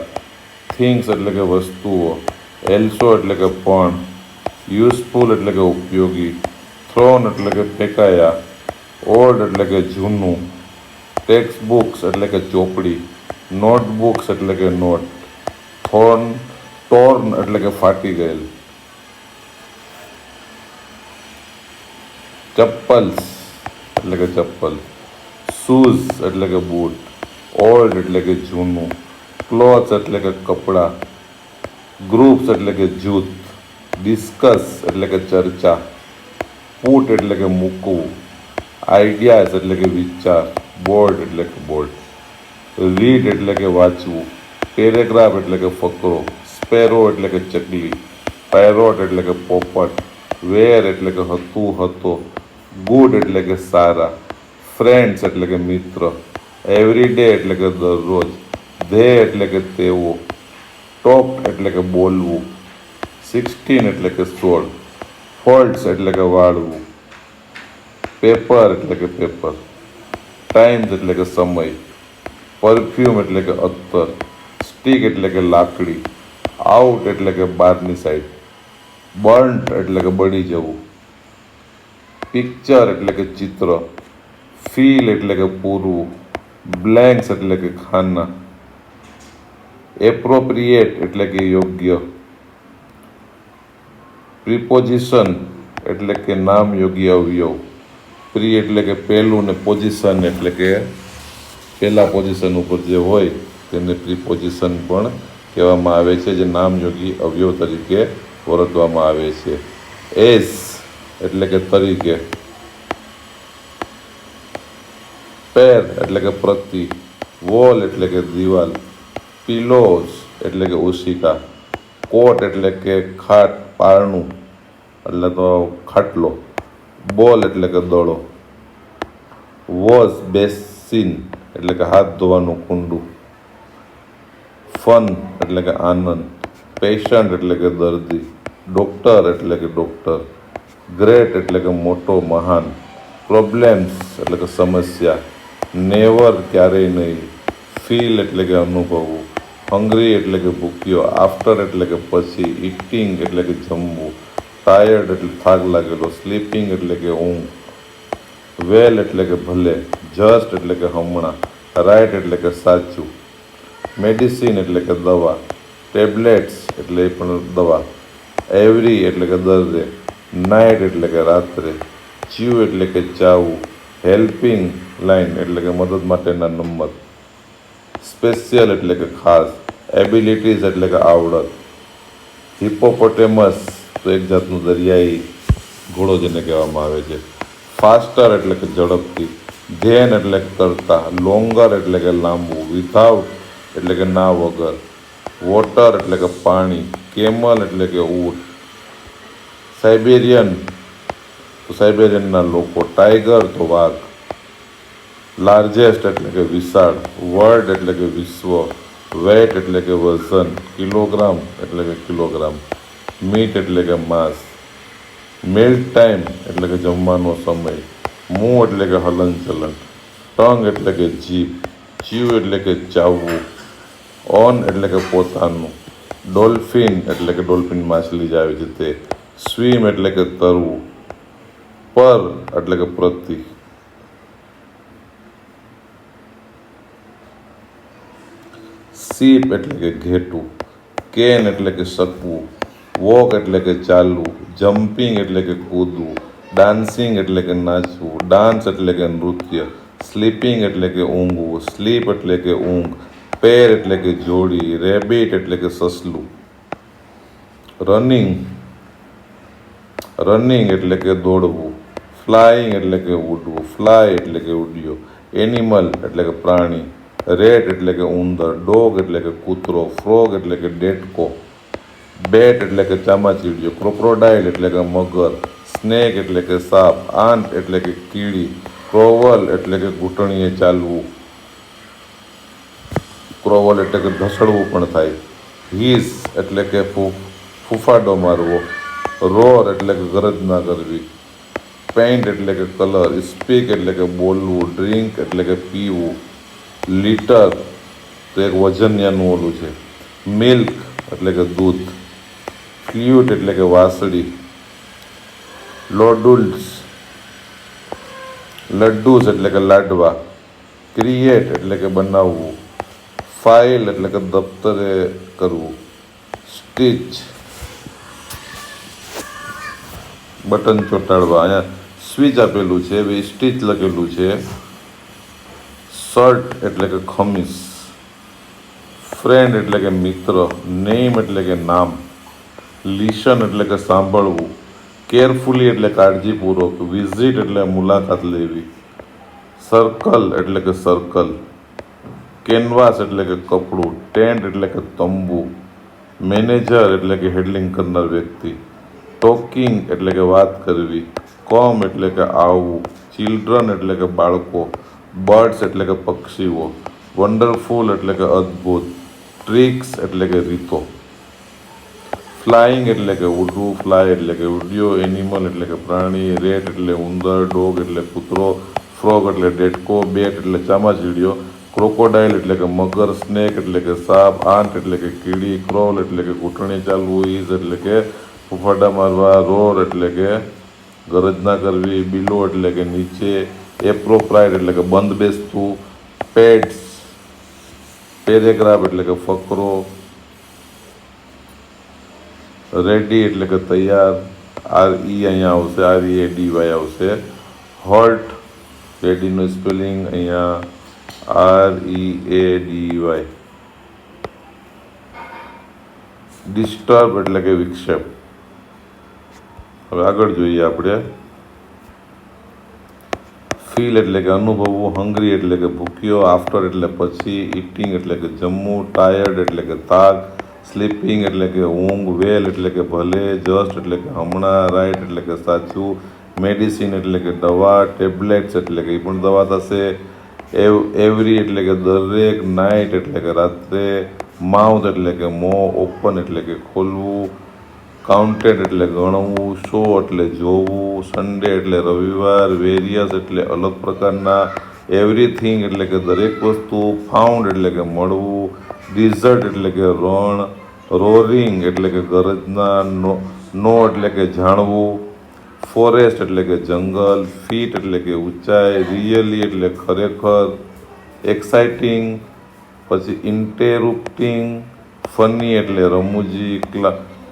Speaker 1: થિંગ્સ એટલે કે વસ્તુઓ, એલ્સો એટલે કે પણ, યુઝફુલ એટલે કે ઉપયોગી, થ્રોન એટલે કે ફેંકાયા, ઓલ્ડ એટલે કે જૂનું, ટેક્સ્ટ બુક્સ એટલે કે ચોપડી, નોટબુક્સ એટલે કે નોટ, ટોર્ન એટલે કે ફાટી ગયેલ, ચપ્પલ્સ એટલે કે ચપ્પલ, શૂઝ એટલે કે બૂટ, ઓલ્ડ એટલે કે જૂનું, ક્લોથ્સ એટલે કે કપડાં, ગ્રુપ્સ એટલે કે જૂથ, ડિસ્કસ એટલે કે ચર્ચા, પુટ એટલે કે મૂકવું, આઈડિયાઝ એટલે કે વિચાર, બોર્ડ એટલે કે બોર્ડ, રીડ એટલે કે વાંચવું, પેરેગ્રાફ એટલે કે ફકરો, સ્પેરો એટલે કે ચકલી, પેરોટ એટલે કે પોપટ, વેર એટલે કે હતું હતો, ગુડ એટલે કે સારા, ફ્રેન્ડ્સ એટલે કે મિત્ર, એવરીડે એટલે કે દરરોજ, ધે એટલે કે તેઓ, ટોક એટલે કે બોલવું, 16 એટલે કે 16, ફોલ્ટ્સ એટલે કે વાળવું, પેપર એટલે કે પેપર, ટાઈમ્સ એટલે કે સમય, પરફ્યુમ એટલે કે અત્તર, સ્ટીક એટલે કે લાકડી, આઉટ એટલે કે બહારની સાઈડ, બર્ન્ટ એટલે કે બળી જવું, પિક્ચર એટલે કે ચિત્ર, ફીલ એટલે કે પૂરવું, બ્લેન્ક્સ એટલે કે ખાના, એપ્રોપ્રિએટ એટલે કે યોગ્ય, પ્રિપોઝિશન એટલે કે નામ યોગ્ય અવયવ, પ્રી એટલે કે પહેલું ને પોઝિશન એટલે કે પહેલા પોઝિશન ઉપર જે હોય તેને પ્રિપોઝિશન પણ કહેવામાં આવે છે, જે નામ યોગી અવયવ તરીકે વર્તવામાં આવે છે. એસ એટલે કે તરીકે, પેર એટલે કે પ્રતિ, વોલ એટલે કે દિવાલ, પિલોઝ એટલે કે ઓશિકા, કોટ એટલે કે ખાટ પારણું એટલે તો ખાટલો, બોલ એટલે કે દડો, વોશ બેસિન એટલે કે હાથ ધોવાનું કુંડું, ફન એટલે કે આનંદ, પેશન્ટ એટલે કે દર્દી, ડૉક્ટર એટલે કે ડૉક્ટર, ગ્રેટ એટલે કે મોટો મહાન, પ્રોબ્લેમ્સ એટલે કે સમસ્યા, નેવર ક્યારેય નહીં, ફીલ એટલે કે અનુભવવું, હંગ્રી એટલે કે ભૂખ્યો, આફ્ટર એટલે કે પછી, ઇટિંગ એટલે કે જમવું, ટાયર્ડ એટલે થાક લાગેલો, સ્લીપિંગ એટલે કે ઊંઘ, વેલ એટલે કે ભલે, જસ્ટ એટલે કે હમણાં, રાઈટ એટલે કે સાચું, મેડિસિન એટલે કે દવા, ટેબ્લેટ્સ એટલે એ પણ દવા, એવરી એટલે કે દરરે, નાઇટ એટલે કે રાત્રે, ચ્યુ એટલે કે ચાવું, હેલ્પિંગ લાઇન એટલે કે મદદ માટેના નંબર, સ્પેશિયલ એટલે કે ખાસ, એબિલિટીઝ એટલે કે આવડત, હિપોપોટેમસ તો એક જાતનું દરિયાઈ ઘોડો જેને કહેવામાં આવે છે, ફાસ્ટર એટલે કે ઝડપથી, ધેન એટલે કે કરતા, લોંગર એટલે કે લાંબુ, વિથઆઉટ એટલે કે ના વગર, વોટર એટલે કે પાણી, કેમલ એટલે કે ઊંટ, સાઇબેરિયન તો સાઇબેરિયનના લોકો, ટાઈગર તો વાઘ, લાર્જેસ્ટ એટલે કે વિશાળ, વર્લ્ડ એટલે કે વિશ્વ, વેટ એટલે કે વજન, કિલોગ્રામ એટલે કે કિલોગ્રામ, મીટ એટલે કે માંસ, મિલ્ક ટાઈમ એટલે કે જમવાનો સમય, મું એટલે કે હલનચલન, ટંગ એટલે કે જીભ, ચ્યુ એટલે કે ચાવવું, ઓન એટલે કે પોતાનું, ડોલ્ફિન એટલે કે ડોલ્ફિન માછલી જ આવે છે તે, સ્વિમ એટલે કે તરવું, પર એટલે કે પ્રતિ, સીપ એટલે કે ઘેટું, કેન એટલે કે શકવું, વોક એટલે કે ચાલવું, જમ્પિંગ એટલે કે કૂદવું, ડાન્સિંગ એટલે કે નાચવું, ડાન્સ એટલે કે નૃત્ય, સ્લીપિંગ એટલે કે ઊંઘવું, સ્લીપ એટલે કે ઊંઘ, પેર એટલે કે જોડી, રેબિટ એટલે કે સસલું, રનિંગ એટલે કે દોડવું, ફ્લાઇંગ એટલે કે ઉડવું, ફ્લાય એટલે કે ઉડ્યો, એનિમલ એટલે કે પ્રાણી, રેટ એટલે કે ઉંદર, ડોગ એટલે કે કૂતરો, ફ્રોગ એટલે કે ડેટકો, બેટ એટલે કે ચામાચીડિયો, ક્રોકોડાઇલ એટલે કે મગર, સ્નેક એટલે કે સાપ, આંટ એટલે કે કીડી, ક્રોવલ એટલે કે ઘૂંટણીએ ચાલવું, ક્રોવલ એટલે કે ધસડવું પણ થાય, હિસ એટલે કે ફૂફાડો મારવો, રોર એટલે કે ગરજના કરવી, પેઇન્ટ એટલે કે કલર, સ્પીક એટલે કે બોલવું, ડ્રિંક એટલે કે પીવું, લીટર તો એક વજનિયાનું ઓલું છે, મિલ્ક એટલે કે દૂધ, ફ્લ્યુટ એટલે કે વાંસળી, લડ્ડુસ એટલે કે લાડવા, ક્રિએટ એટલે કે બનાવવું, ફાઇલ એટલે કે દફતરે કરવું, સ્ટીચ બટન ચોંટાડવા, અહીંયા સ્વિચ આપેલું છે, સ્ટીચ લખેલું છે, શર્ટ એટલે કે ખમીસ, ફ્રેન્ડ એટલે કે મિત્ર, નેમ એટલે કે નામ, લિસન એટલે કે સાંભળવું, કેરફુલી એટલે કાળજીપૂર્વક, વિઝિટ એટલે મુલાકાત લેવી, સર્કલ એટલે કે સર્કલ, કેનવાસ એટલે કે કપડું, ટેન્ટ એટલે કે તંબુ, મેનેજર એટલે કે હેન્ડલિંગ કરનાર વ્યક્તિ, ટોકિંગ એટલે કે વાત કરવી, કોમ એટલે કે આવવું, ચિલ્ડ્રન એટલે કે બાળકો, બર્ડ્સ એટલે કે પક્ષીઓ, વન્ડરફુલ એટલે કે અદ્ભુત, ટ્રિક્સ એટલે કે રીતો, ફ્લાઇંગ એટલે કે ઉડવું, ફ્લાય એટલે કે ઉડ્યો, એનિમલ એટલે કે પ્રાણી, રેટ એટલે ઉંદર, ડોગ એટલે કૂતરો, ફ્રોગ એટલે ડેટકો, બેટ એટલે ચામાચીડિયો, ક્રોકોડાઇલ એટલે કે મગર, સ્નેક એટલે કે સાપ, આંટ એટલે કે કીડી, ક્રોલ એટલે કે ઘૂંટણે ચાલવું, ઈઝ એટલે કે ફૂફાડા મારવા, રોર એટલે કે ગરજના કરવી, બિલો એટલે કે નીચે, એપ્રોપ્રાઇટ એટલે કે બંધ બેસતું, પેડ્સ પેરેગ્રાફ એટલે કે ફકરો, રેડી એટલે કે તૈયાર, અહીંયા આવશે, READY આવશે, હર્ટ રેડીનું સ્પેલિંગ અહીંયા READY, ડિસ્ટર્બ એટલે કે વિક્ષેપ. હવે આગળ જોઈએ આપણે, ફીલ એટલે કે અનુભવવું, હંગ્રી એટલે કે ભૂખ્યો, આફ્ટર એટલે પછી, ઇટિંગ એટલે કે જમવું, ટાયર્ડ એટલે કે થાક, સ્લીપિંગ એટલે કે ઊંઘ, વેલ એટલે કે ભલે, જસ્ટ એટલે કે હમણાં, રાઈટ એટલે કે સાચું, મેડિસિન એટલે કે દવા, ટેબ્લેટ્સ એટલે કે એ પણ દવા થશે, એવરી એટલે કે દરેક, નાઇટ એટલે કે રાત્રે, માઉથ એટલે કે મોં, ઓપન એટલે કે ખોલવું, કાઉન્ટેડ એટલે ગણવું, શો એટલે જોવું, સન્ડે એટલે રવિવાર, વેરિયસ એટલે અલગ પ્રકારના, એવરીથિંગ એટલે કે દરેક વસ્તુ, ફાઉન્ડ એટલે કે મળવું, ડિઝર્ટ એટલે કે રણ, રોરિંગ એટલે કે ગરજના, નો એટલે કે જાણવું, ફોરેસ્ટ એટલે કે જંગલ, ફીટ એટલે કે ઊંચાઈ, રિયલી એટલે ખરેખર, એક્સાઇટિંગ, પછી ઇન્ટેરુપ્ટિંગ, ફની એટલે રમૂજી,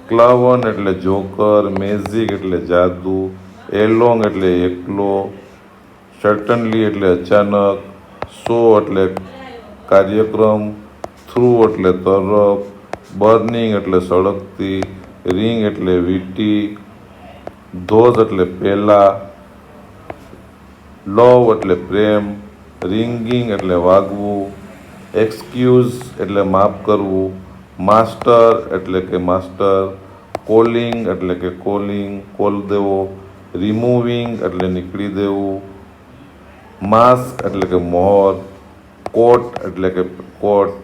Speaker 1: ક્લાવન એટલે જોકર, મેજિક એટલે જાદુ, એલોંગ એટલે એકલો, સર્ટનલી એટલે અચાનક, શો એટલે કાર્યક્રમ, થ્રુ એટલે તરફ, બર્નિંગ એટલે સળગતી, રિંગ એટલે વીંટી, ધોઝ એટલે પેલા, લવ એટલે પ્રેમ, રિંગિંગ એટલે વાગવું, એક્સક્યુઝ એટલે માફ કરવું, માસ્ટર એટલે કે માસ્ટર, કોલિંગ એટલે કે કોલ દેવો, રિમૂવિંગ એટલે નીકળી દેવું, માસ્ક એટલે કે મોહર, કોટ એટલે કે કોટ,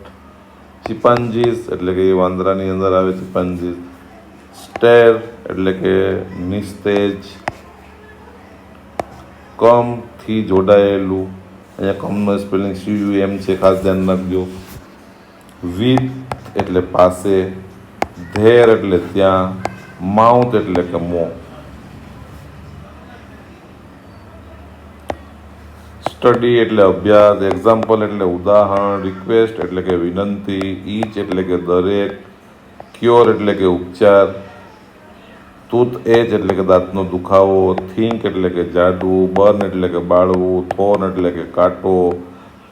Speaker 1: ચિપાંજીસ એટલે કે એ વાંદરાની અંદર આવે ચિપાંજીસ, સ્ટેર એટલે કે નિસ્તેજ, કમ થી જોડાયેલું, અહીંયા કમનો સ્પેલિંગ CUM છે, ખાસ ધ્યાન રાખજો. વિથ એટલે પાસે, ધેર એટલે ત્યાં, માઉથ એટલે કે મોં. સ્ટડી એટલે અભ્યાસ, એક્ઝામ્પલ એટલે ઉદાહરણ, રિક્વેસ્ટ એટલે કે વિનંતી, ઈચ એટલે કે દરેક, ક્યોર એટલે કે ઉપચાર, ટૂથ એચ એટલે કે દાંતનો દુખાવો, થિંક એટલે કે જાડવું, બર્ન એટલે કે બાળવું, થોર્ન એટલે કે કાંટો,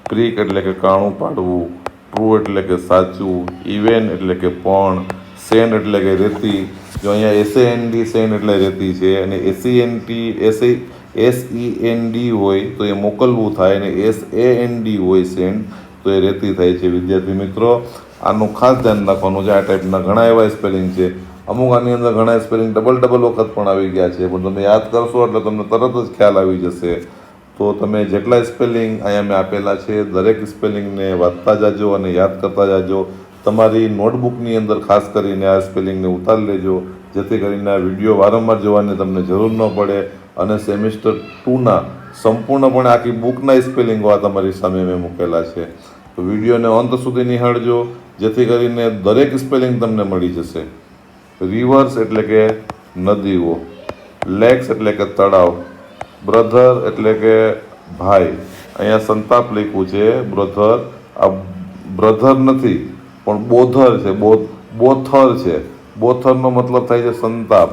Speaker 1: પ્રીક એટલે કે કાણું પાડવું, ટ્રુ એટલે કે સાચું, ઇવેન એટલે કે પણ, સેન્ડ એટલે કે રેતી. જો અહીંયા SAND સેન્ડ એટલે રેતી છે, અને SEND હોય તો એ મોકલવું થાય, અને SAND હોય સેન્ડ તો એ રેતી થાય છે. વિદ્યાર્થી મિત્રો, આનું ખાસ ધ્યાન રાખવાનું છે. આ ટાઈપના ઘણા એવા સ્પેલિંગ છે. અમુક આની અંદર ઘણા સ્પેલિંગ ડબલ વખત પણ આવી ગયા છે, પણ તમે યાદ કરશો એટલે તમને તરત જ ખ્યાલ આવી જશે. તો તમે જેટલા સ્પેલિંગ અહીંયા મેં આપેલા છે દરેક સ્પેલિંગને વાંચતા જાજો અને યાદ કરતા જાજો. તમારી નોટબુકની અંદર ખાસ કરીને આ સ્પેલિંગને ઉતારી લેજો, જેથી કરીને આ વિડીયો વારંવાર જોવાની તમને જરૂર ન પડે. અને સેમિસ્ટર 2ના સંપૂર્ણપણે આખી બુકના સ્પેલિંગો આ તમારી સામે મેં મૂકેલા છે. તો વિડીયોને અંત સુધી નિહાળજો, જેથી કરીને દરેક સ્પેલિંગ તમને મળી જશે. રિવર્સ એટલે કે નદીઓ, લેક્સ એટલે કે તળાવ, બ્રધર એટલે કે ભાઈ. અહીંયા સંતાપ લખ્યું છે બ્રધર, આ બ્રધર નથી પણ બોધર છે, બોથર છે. બોથરનો મતલબ થાય છે સંતાપ,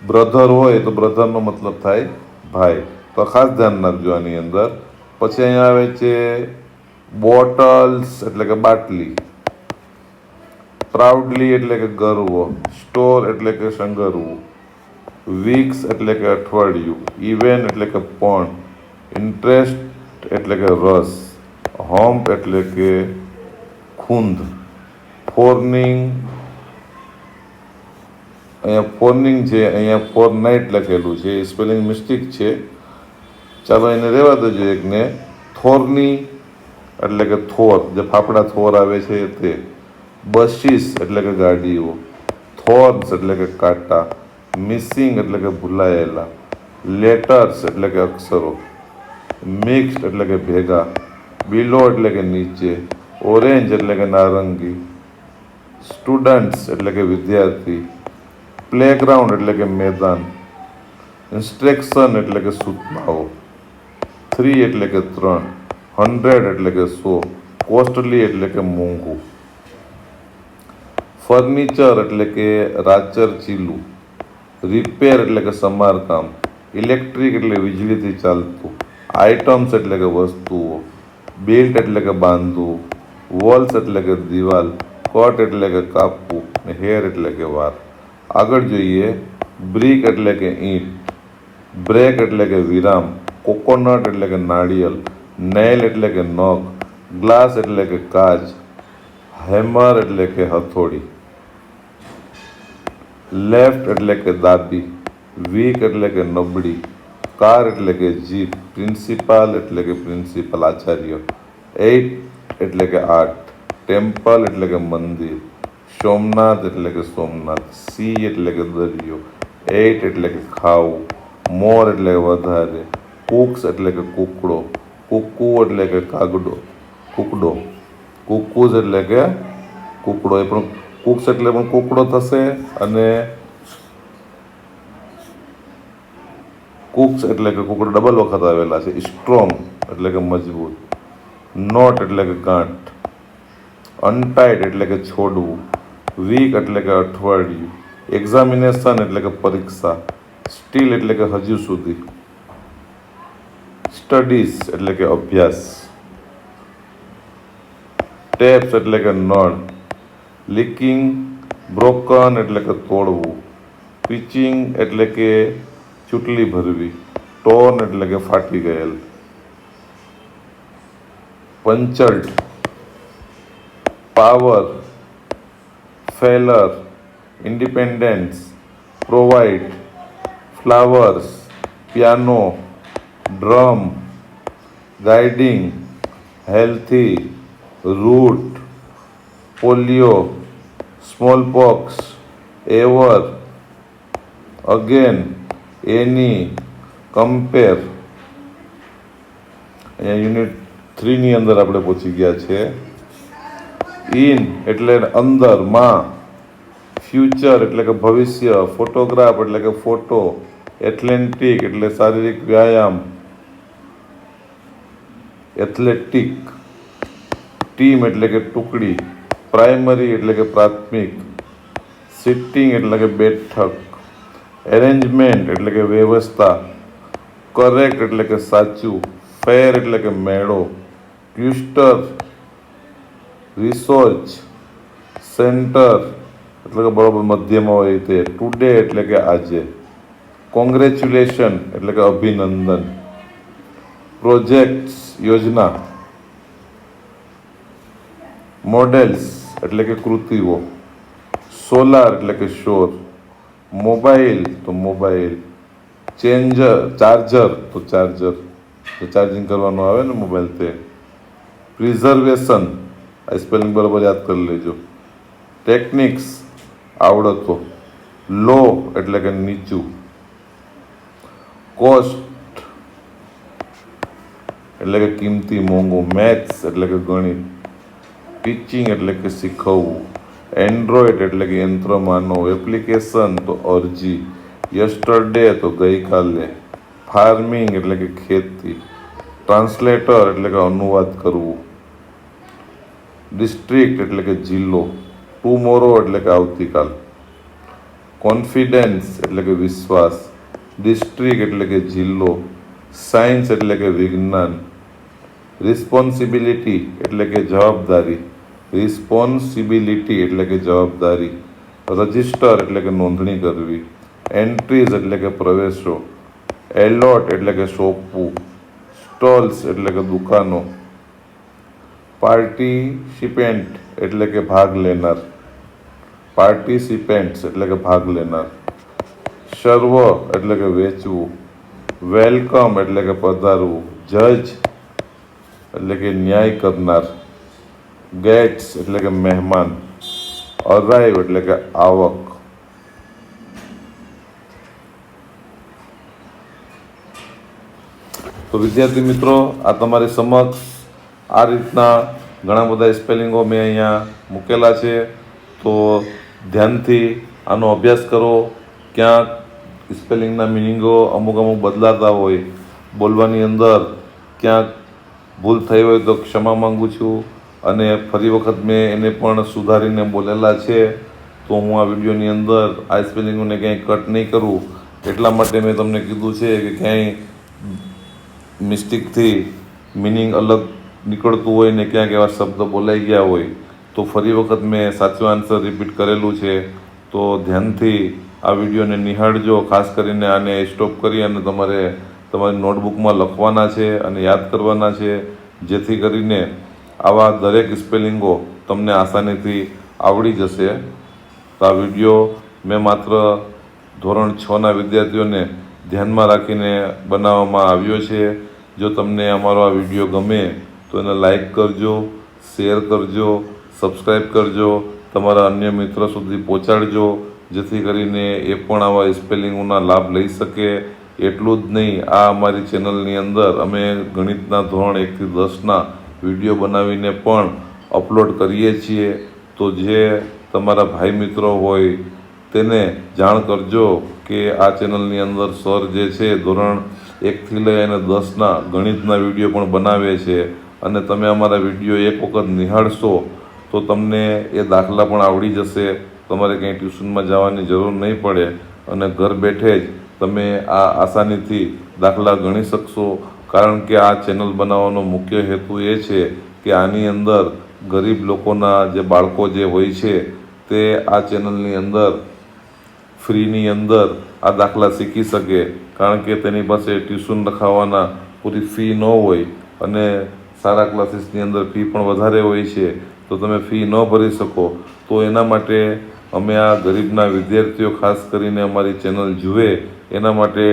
Speaker 1: બ્રધર હોય તો બ્રધરનો મતલબ થાય ભાઈ. તો ખાસ ધ્યાન રાખજો આની અંદર. પછી અહીંયા આવે છે બોટલ્સ એટલે કે બાટલી, પ્રાઉડલી એટલે કે ગર્વ, સ્ટોર એટલે કે સંગરવું, વીક્સ એટલે કે અઠવાડિયું, ઇવેન એટલે કે પણ, ઇન્ટરેસ્ટ એટલે કે રસ, હોમ્પ એટલે કે ખૂંદ, ફોર્નિંગ, અહીંયા ફોર્નિંગ છે, અહીંયા ફોર નાઇટ લખેલું છે, સ્પેલિંગ મિસ્ટેક છે, ચાલો એને રહેવા દેજો એકને. થોરની એટલે કે થોર, જે ફાફડા થોર આવે છે તે. બસીસ એટલે કે ગાડીઓ, થોર્ન્સ એટલે કે કાંટા, મિસિંગ એટલે કે ભૂલાયેલા, લેટર્સ એટલે કે અક્ષરો, મિક્સ્ડ એટલે કે ભેગા, બિલો એટલે કે નીચે, ઓરેન્જ એટલે કે નારંગી, સ્ટુડન્ટ્સ એટલે કે વિદ્યાર્થી, પ્લેગ્રાઉન્ડ એટલે કે મેદાન, ઇન્સ્ટ્રક્શન એટલે કે સૂચનાઓ, 3 એટલે કે 3, 100 એટલે કે 100, કોસ્ટલી એટલે કે મોંઘું, ફર્નિચર એટલે કે રાચર ચીલું, રિપેર એટલે કે સમારકામ, ઇલેક્ટ્રિક એટલે વીજળીથી ચાલતું, આઇટમ્સ એટલે કે વસ્તુઓ, બિલ્ટ એટલે કે બાંધવું, વોલ્સ એટલે કે દિવાલ, કટ એટલે કે કાપવું, ને હેર એટલે કે વાર. આગળ જોઈએ. બ્રિક એટલે કે ઈંટ, બ્રેક એટલે કે વિરામ, કોકોનટ એટલે કે નાળિયેર, નેલ એટલે કે નખ, ગ્લાસ એટલે કે કાચ, હેમર એટલે કે હથોડી, લેફ્ટ એટલે કે ડાબી, વીક એટલે કે નબળી, કાર એટલે કે જીપ, પ્રિન્સિપાલ એટલે કે પ્રિન્સિપલ આચાર્ય, 8 એટલે કે 8, ટેમ્પલ એટલે કે મંદિર, સોમનાથ એટલે કે સોમનાથ, સી એટલે કે દરિયો, 8 એટલે કે ખાવું, મોર એટલે કે વધારે, કુક્સ એટલે કે કુકડો, કુકુ એટલે કે કાગડો, કુકડો, કુકુઝ એટલે કે કુકડો, એ પણ કુક્સ એટલે પણ કુકડો થશે, અને કુક્સ એટલે કે કુકડો ડબલ વખત આવેલા છે. સ્ટ્રોંગ એટલે કે મજબૂત, નોટ એટલે કે ગાંઠ, અનટાઈડ એટલે કે છોડવું, વીક એટલે કે અઠવાડિયું, એક્ઝામિનેશન એટલે કે પરીક્ષા, સ્ટીલ એટલે કે હજુ સુધી, સ્ટડીઝ એટલે કે અભ્યાસ, ટેપ્સ એટલે કે નળ, લીકિંગ, બ્રોકન એટલે કે તોડવું, પિચિંગ એટલે કે ચૂંટલી ભરવી, ટોર્ન એટલે કે ફાટી ગયેલ, punctured, power, failure, independence, provide, flowers, piano, drum, guiding, healthy, route, polio, smallpox, ever, again, any, compare. અહીંયા યુનિટ 3ની અંદર આપણે પહોંચી ગયા છે. ઇન એટલે અંદર, માં, ફ્યુચર એટલે કે ભવિષ્ય, ફોટોગ્રાફ એટલે કે ફોટો, એથ્લેટિક એટલે શારીરિક વ્યાયામ, એથ્લેટિક, ટીમ એટલે કે ટુકડી, પ્રાઇમરી એટલે કે પ્રાથમિક, સિટિંગ એટલે કે બેઠક, એરેન્જમેન્ટ એટલે કે વ્યવસ્થા, કરેક્ટ એટલે કે સાચું, ફેર એટલે કે મેળો, ક્લુસ્ટર, રિસોર્ચ, સેન્ટર એટલે કે બરોબર મધ્યમાં હોય તે, ટુડે એટલે કે આજે, કોંગ્રેચ્યુલેશન એટલે કે અભિનંદન, પ્રોજેક્ટ્સ યોજના, મોડેલ્સ એટલે કે કૃતિઓ, સોલાર એટલે કે સૌર, મોબાઈલ તો મોબાઈલ, ચાર્જર તો ચાર્જર, ચાર્જિંગ કરવાનું આવે ને મોબાઈલ તે, પ્રિઝર્વેશન આ સ્પેલિંગ બરાબર યાદ કરી લેજો, ટેકનિક્સ આવડતો, લો એટલે કે નીચું, કોસ્ટ એટલે કે કિંમતી મોંઘું, મેથ્સ એટલે કે ગણિત, ટીચિંગ એટલે કે શીખવવું, એન્ડ્રોઈડ એટલે કે યંત્ર માનવ, એપ્લિકેશન તો અરજી, યસ્ટરડે તો ગઈકાલે, ફાર્મિંગ એટલે કે ખેતી, ટ્રાન્સલેટર એટલે કે અનુવાદ કરવું, ડિસ્ટ્રિક્ટ એટલે કે જિલ્લો, ટુમોરો એટલે કે આવતીકાલ, કોન્ફિડન્સ એટલે કે વિશ્વાસ, ડિસ્ટ્રિક્ટ એટલે કે જિલ્લો, સાયન્સ એટલે કે વિજ્ઞાન, રિસ્પોન્સિબિલિટી એટલે કે જવાબદારી, રિસ્પોન્સિબિલિટી એટલે કે જવાબદારી, રજિસ્ટર એટલે કે નોંધણી કરવી, એન્ટ્રીઝ એટલે કે પ્રવેશો, એલોટ એટલે કે સોંપવું, સ્ટોલ્સ એટલે કે દુકાનો, પાર્ટિસિપેન્ટ એટલે કે ભાગ લેનાર, પાર્ટિસિપેન્ટ્સ એટલે કે ભાગ લેનાર, સર્વ એટલે કે વેચવું, વેલકમ એટલે કે પધારવું, જજ એટલે કે ન્યાય કરનાર, ગેટ્સ એટલે કે મહેમાન, અરાઈવ એટલે કે આવક. તો વિદ્યાર્થી મિત્રો, આ તમારી સમક્ષ આ રીતના ઘણા બધા સ્પેલિંગો મેં અહીંયા મૂકેલા છે. તો ધ્યાનથી આનો અભ્યાસ કરો. ક્યાંક સ્પેલિંગના મિનિંગો અમુક બદલાતા હોય, બોલવાની અંદર ક્યાંક ભૂલ થઈ હોય તો ક્ષમા માગું છું, અને ફરી વખત મેં એને પણ સુધારીને બોલેલા છે. તો હું આ વિડીયોની અંદર આ સ્પેલિંગોને ક્યાંય કટ નહીં કરું, એટલા માટે મેં તમને કીધું છે કે ક્યાંય મિસ્ટેકથી મિનિંગ અલગ નીકળતું હોય ને ક્યાંક એવા શબ્દ બોલાઈ ગયા હોય તો ફરી વખત મેં સાચું આન્સર રિપીટ કરેલું છે. તો ધ્યાનથી આ વિડીયોને નિહાળજો. ખાસ કરીને આને સ્ટોપ કરી અને તમારે તમારી નોટબુકમાં લખવાના છે અને યાદ કરવાના છે, જેથી કરીને આવા દરેક સ્પેલિંગો તમને આસાનીથી આવડી જશે. તો આ વિડીયો મેં માત્ર ધોરણ 6ના વિદ્યાર્થીઓને ધ્યાનમાં રાખીને બનાવવામાં આવ્યો છે. જો તમને અમારો આ વિડીયો ગમે તો એને લાઈક કરજો, શેર કરજો, સબસ્ક્રાઈબ કરજો, તમારા અન્ય મિત્રો સુધી પહોંચાડજો, જેથી કરીને એ પણ આવા સ્પેલિંગોના લાભ લઈ શકે. એટલું જ નહીં, આ અમારી ચેનલની અંદર અમે ગણિતના ધોરણ 1 થી 10ના વિડીયો બનાવીને પણ અપલોડ કરીએ છીએ. તો જે તમારા ભાઈ મિત્રો હોય તેને જાણ કરજો કે આ ચેનલની અંદર સર જે છે ધોરણ 1 થી લઈ અને 10ના ગણિતના વિડીયો પણ બનાવે છે, અને તમે અમારા વિડીયો એક વખત નિહાળશો તો તમને એ દાખલા પણ આવડી જશે. તમારે ક્યાંય ટ્યુશનમાં જવાની જરૂર નહીં પડે અને ઘર બેઠે જ તમે આ આસાનીથી દાખલા ગણી શકશો. કારણ કે આ ચેનલ બનાવવાનો મુખ્ય હેતુ એ છે કે આની અંદર ગરીબ લોકોના જે બાળકો જે હોય છે તે આ ચેનલની અંદર ફ્રીની અંદર આ દાખલા શીખી શકે. કારણ કે તેની પાસે ટ્યુશન રખાવવાના પૂરી ફી ન હોય અને સારા ક્લાસીસની અંદર ફી પણ વધારે હોય છે, તો તમે ફી ન ભરી શકો. તો એના માટે અમે આ ગરીબના વિદ્યાર્થીઓ ખાસ કરીને અમારી ચેનલ જુએ એના માટે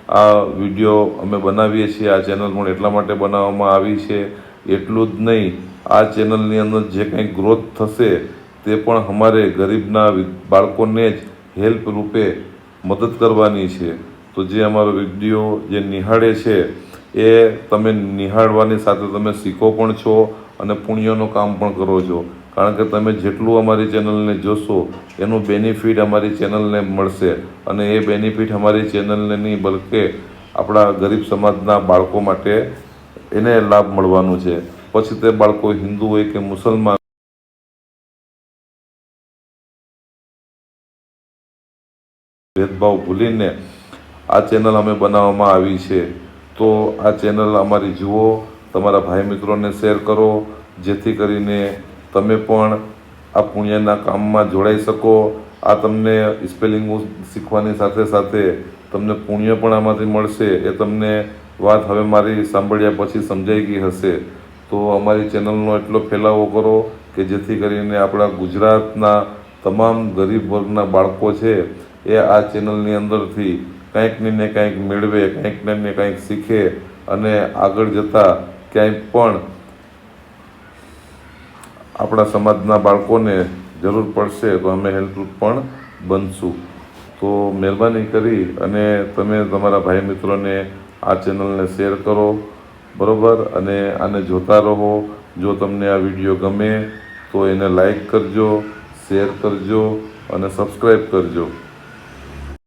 Speaker 1: આ વિડીયો અમે બનાવીએ છીએ. આ ચેનલ પણ એટલા માટે બનાવવામાં આવી છે. એટલું જ નહીં, આ ચેનલની અંદર જે કંઈ ગ્રોથ થશે તે પણ અમારે ગરીબના બાળકોને જ હેલ્પ રૂપે મદદ કરવાની છે. તો જે અમારો વિડીયો જે નિહાળે છે એ તમે નિહાળવાની સાથે તમે શીખો પણ છો અને પુણ્યનું કામ પણ કરો છો. કારણ કે તમે જેટલું અમારી ચેનલને જોશો એનું બેનિફિટ અમારી ચેનલને મળશે અને એ બેનિફિટ અમારી ચેનલને નહીં બલકે આપણા ગરીબ સમાજના બાળકો માટે એને લાભ મળવાનું છે. પછી તે બાળકો હિન્દુ હોય કે મુસલમાન, ભેદભાવ ભૂલીને આ ચેનલ અમે બનાવવામાં આવી છે. તો આ ચેનલ અમારી જુઓ, તમારા ભાઈ મિત્રોને શેર કરો, જેથી કરીને તમે પણ આ પુણ્યના કામમાં જોડાઈ શકો. આ તમને સ્પેલિંગ શીખવાની સાથે સાથે તમને પુણ્ય પણ આમાંથી મળશે. એ તમને વાત હવે મારી સાંભળ્યા પછી સમજાઈ ગઈ હશે. તો અમારી ચેનલનો એટલો ફેલાવો કરો કે જેથી કરીને આપણા ગુજરાતના તમામ ગરીબ વર્ગના બાળકો છે એ આ ચેનલની અંદરથી કંઈક ને કંઈક મેળવે, કંઈક ને કંઈક શીખે અને આગળ જતાં ક્યાંય પણ આપણા સમાજના બાળકોને જરૂર પડશે તો અમે હેલ્પરૂપ પણ બનશું. તો મહેરબાની કરી અને તમે તમારા ભાઈ મિત્રોને આ ચેનલને શેર કરો, બરાબર? અને આને જોતા રહો. જો તમને આ વિડીયો ગમે તો એને લાઈક કરજો, શેર કરજો અને સબસ્ક્રાઈબ કરજો.